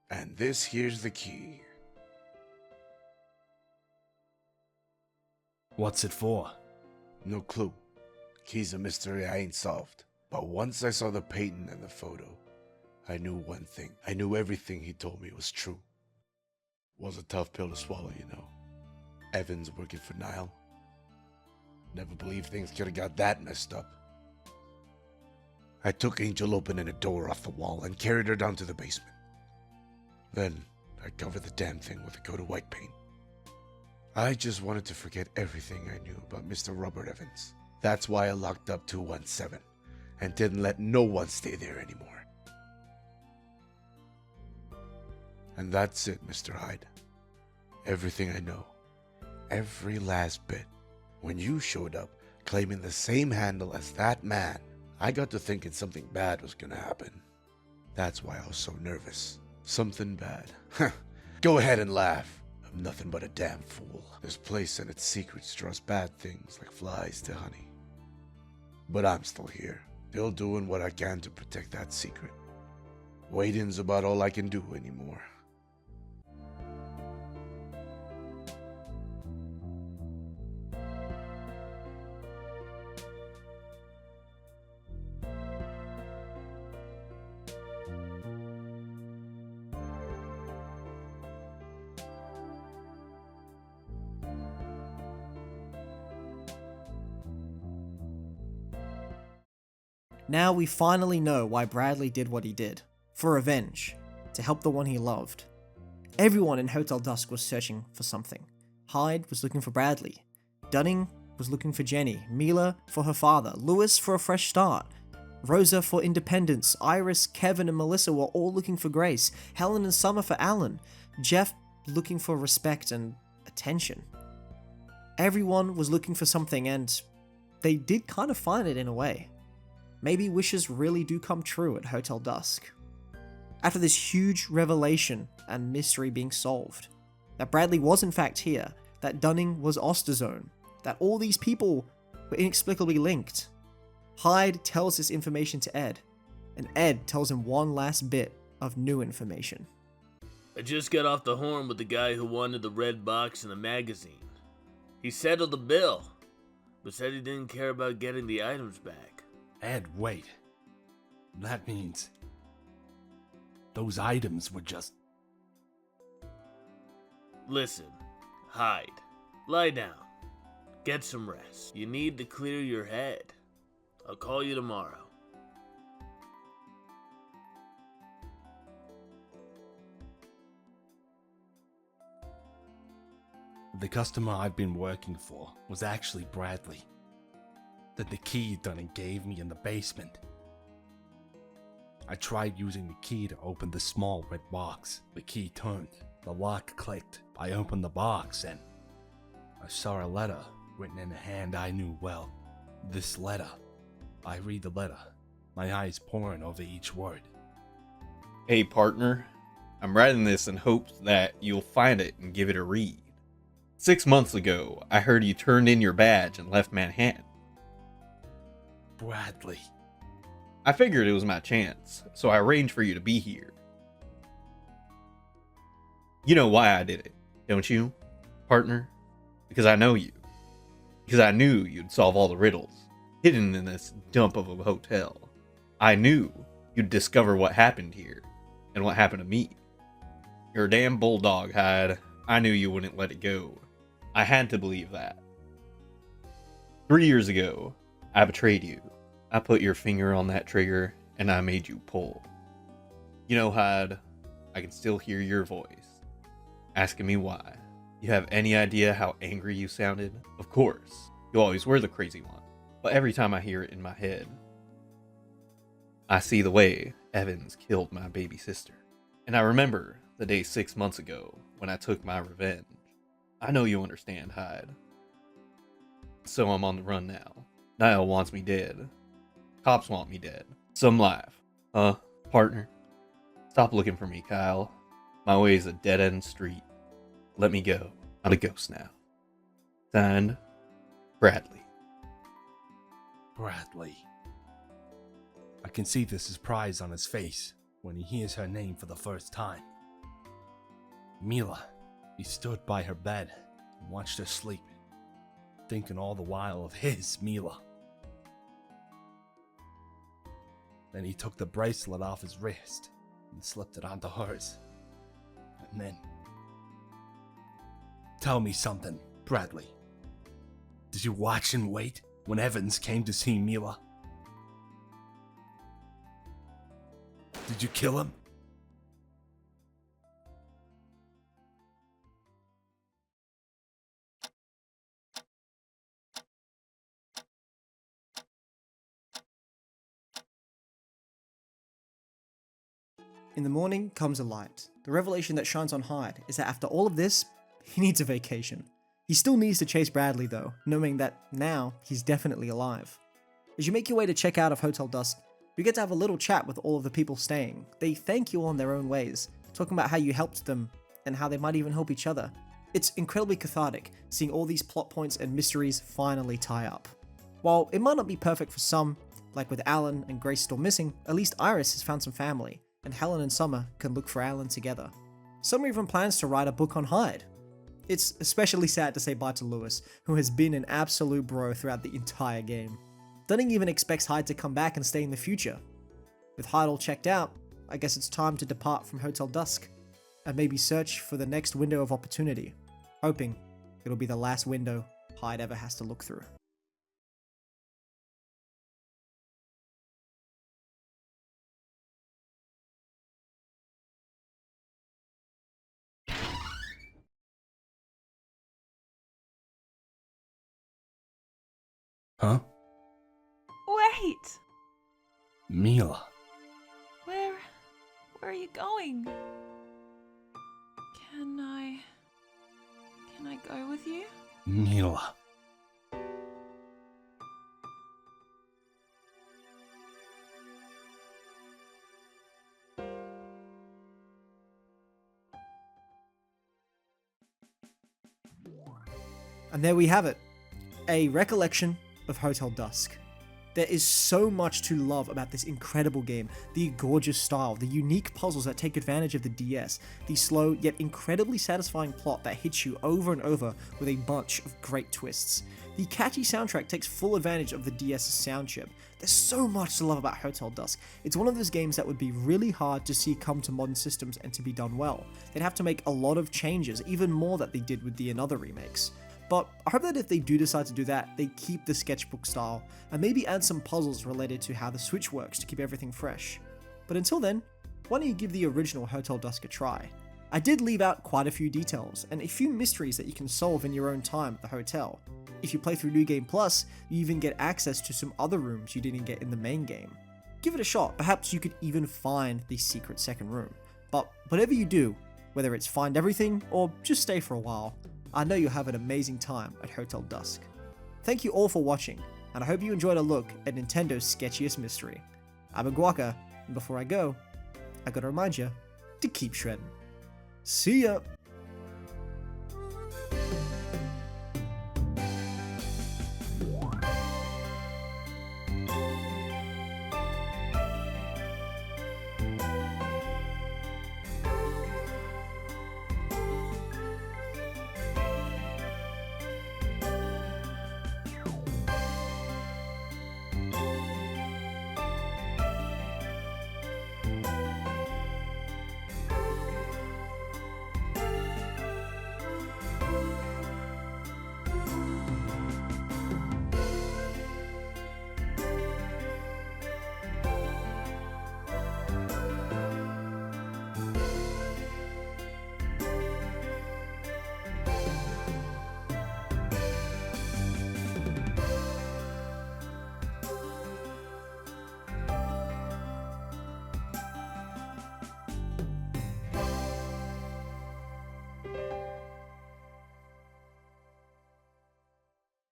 Speaker 3: And this here's the key.
Speaker 2: What's it for?
Speaker 3: No clue. Key's a mystery I ain't solved. But once I saw the painting and the photo, I knew one thing. I knew everything he told me was true. Was a tough pill to swallow, you know. Evans working for Nile. Never believed things could have got that messed up. I took Angel opening a door off the wall and carried her down to the basement. Then I covered the damn thing with a coat of white paint. I just wanted to forget everything I knew about Mr. Robert Evans. That's why I locked up 217 and didn't let no one stay there anymore. And that's it, Mr. Hyde. Everything I know. Every last bit. When you showed up, claiming the same handle as that man, I got to thinking something bad was gonna happen. That's why I was so nervous. Something bad. Go ahead and laugh. I'm nothing but a damn fool. This place and its secrets draws bad things like flies to honey. But I'm still here, still doing what I can to protect that secret. Waiting's about all I can do anymore.
Speaker 1: Now we finally know why Bradley did what he did. For revenge. To help the one he loved. Everyone in Hotel Dusk was searching for something. Hyde was looking for Bradley. Dunning was looking for Jenny. Mila for her father. Louis for a fresh start. Rosa for independence. Iris, Kevin, and Melissa were all looking for Grace. Helen and Summer for Alan. Jeff looking for respect and attention. Everyone was looking for something, and they did kind of find it in a way. Maybe wishes really do come true at Hotel Dusk. After this huge revelation and mystery being solved, that Bradley was in fact here, that Dunning was Osterzone, that all these people were inexplicably linked, Hyde tells this information to Ed, and Ed tells him one last bit of new information.
Speaker 11: I just got off the horn with the guy who wanted the red box in the magazine. He settled the bill, but said he didn't care about getting the items back.
Speaker 2: Ed, wait. That means those items were just...
Speaker 11: Listen, Hyde, lie down. Get some rest. You need to clear your head. I'll call you tomorrow.
Speaker 2: The customer I've been working for was actually Bradley. That the key Dunning gave me in the basement. I tried using the key to open the small red box. The key turned, the lock clicked. I opened the box and I saw a letter written in a hand I knew well. This letter. I read the letter, my eyes pouring over each word.
Speaker 12: Hey partner, I'm writing this in hopes that you'll find it and give it a read. 6 months ago, I heard you turned in your badge and left Manhattan.
Speaker 2: Bradley.
Speaker 12: I figured it was my chance, so I arranged for you to be here. You know why I did it, don't you, partner? Because I know you. Because I knew you'd solve all the riddles, hidden in this dump of a hotel. I knew you'd discover what happened here, and what happened to me. You're a damn bulldog, Hyde. I knew you wouldn't let it go. I had to believe that. 3 years ago, I betrayed you. I put your finger on that trigger, and I made you pull. You know, Hyde, I can still hear your voice, asking me why. You have any idea how angry you sounded? Of course, you always were the crazy one. But every time I hear it in my head, I see the way Evans killed my baby sister. And I remember the day 6 months ago when I took my revenge. I know you understand, Hyde. So I'm on the run now. Niall wants me dead. Cops want me dead. Some laugh. Partner? Stop looking for me, Kyle. My way is a dead-end street. Let me go. I'm a ghost now. Signed, Bradley.
Speaker 2: Bradley. I can see the surprise on his face when he hears her name for the first time. Mila. He stood by her bed and watched her sleep, thinking all the while of his Mila. Then he took the bracelet off his wrist and slipped it onto hers. And then... Tell me something, Bradley. Did you watch and wait when Evans came to see Mila? Did you kill him?
Speaker 1: In the morning comes a light. The revelation that shines on Hyde is that after all of this, he needs a vacation. He still needs to chase Bradley though, knowing that now he's definitely alive. As you make your way to check out of Hotel Dusk, you get to have a little chat with all of the people staying. They thank you on their own ways, talking about how you helped them and how they might even help each other. It's incredibly cathartic seeing all these plot points and mysteries finally tie up. While it might not be perfect for some, like with Alan and Grace still missing, at least Iris has found some family, and Helen and Summer can look for Alan together. Summer even plans to write a book on Hyde. It's especially sad to say bye to Louis, who has been an absolute bro throughout the entire game. Dunning even expects Hyde to come back and stay in the future. With Hyde all checked out, I guess it's time to depart from Hotel Dusk, and maybe search for the next window of opportunity, hoping it'll be the last window Hyde ever has to look through.
Speaker 2: Huh?
Speaker 13: Wait!
Speaker 2: Mila.
Speaker 13: Where are you going? Can I go with you?
Speaker 2: Mila.
Speaker 1: And there we have it, a recollection of Hotel Dusk. There is so much to love about this incredible game, the gorgeous style, the unique puzzles that take advantage of the DS, the slow yet incredibly satisfying plot that hits you over and over with a bunch of great twists. The catchy soundtrack takes full advantage of the DS's sound chip. There's so much to love about Hotel Dusk. It's one of those games that would be really hard to see come to modern systems and to be done well. They'd have to make a lot of changes, even more that they did with the and other remakes. But I hope that if they do decide to do that, they keep the sketchbook style, and maybe add some puzzles related to how the Switch works to keep everything fresh. But until then, why don't you give the original Hotel Dusk a try? I did leave out quite a few details, and a few mysteries that you can solve in your own time at the hotel. If you play through New Game Plus, you even get access to some other rooms you didn't get in the main game. Give it a shot, perhaps you could even find the secret second room. But whatever you do, whether it's find everything or just stay for a while, I know you'll have an amazing time at Hotel Dusk. Thank you all for watching, and I hope you enjoyed a look at Nintendo's sketchiest mystery. I'm Aguaka, and before I go, I gotta remind you to keep shredding. See ya!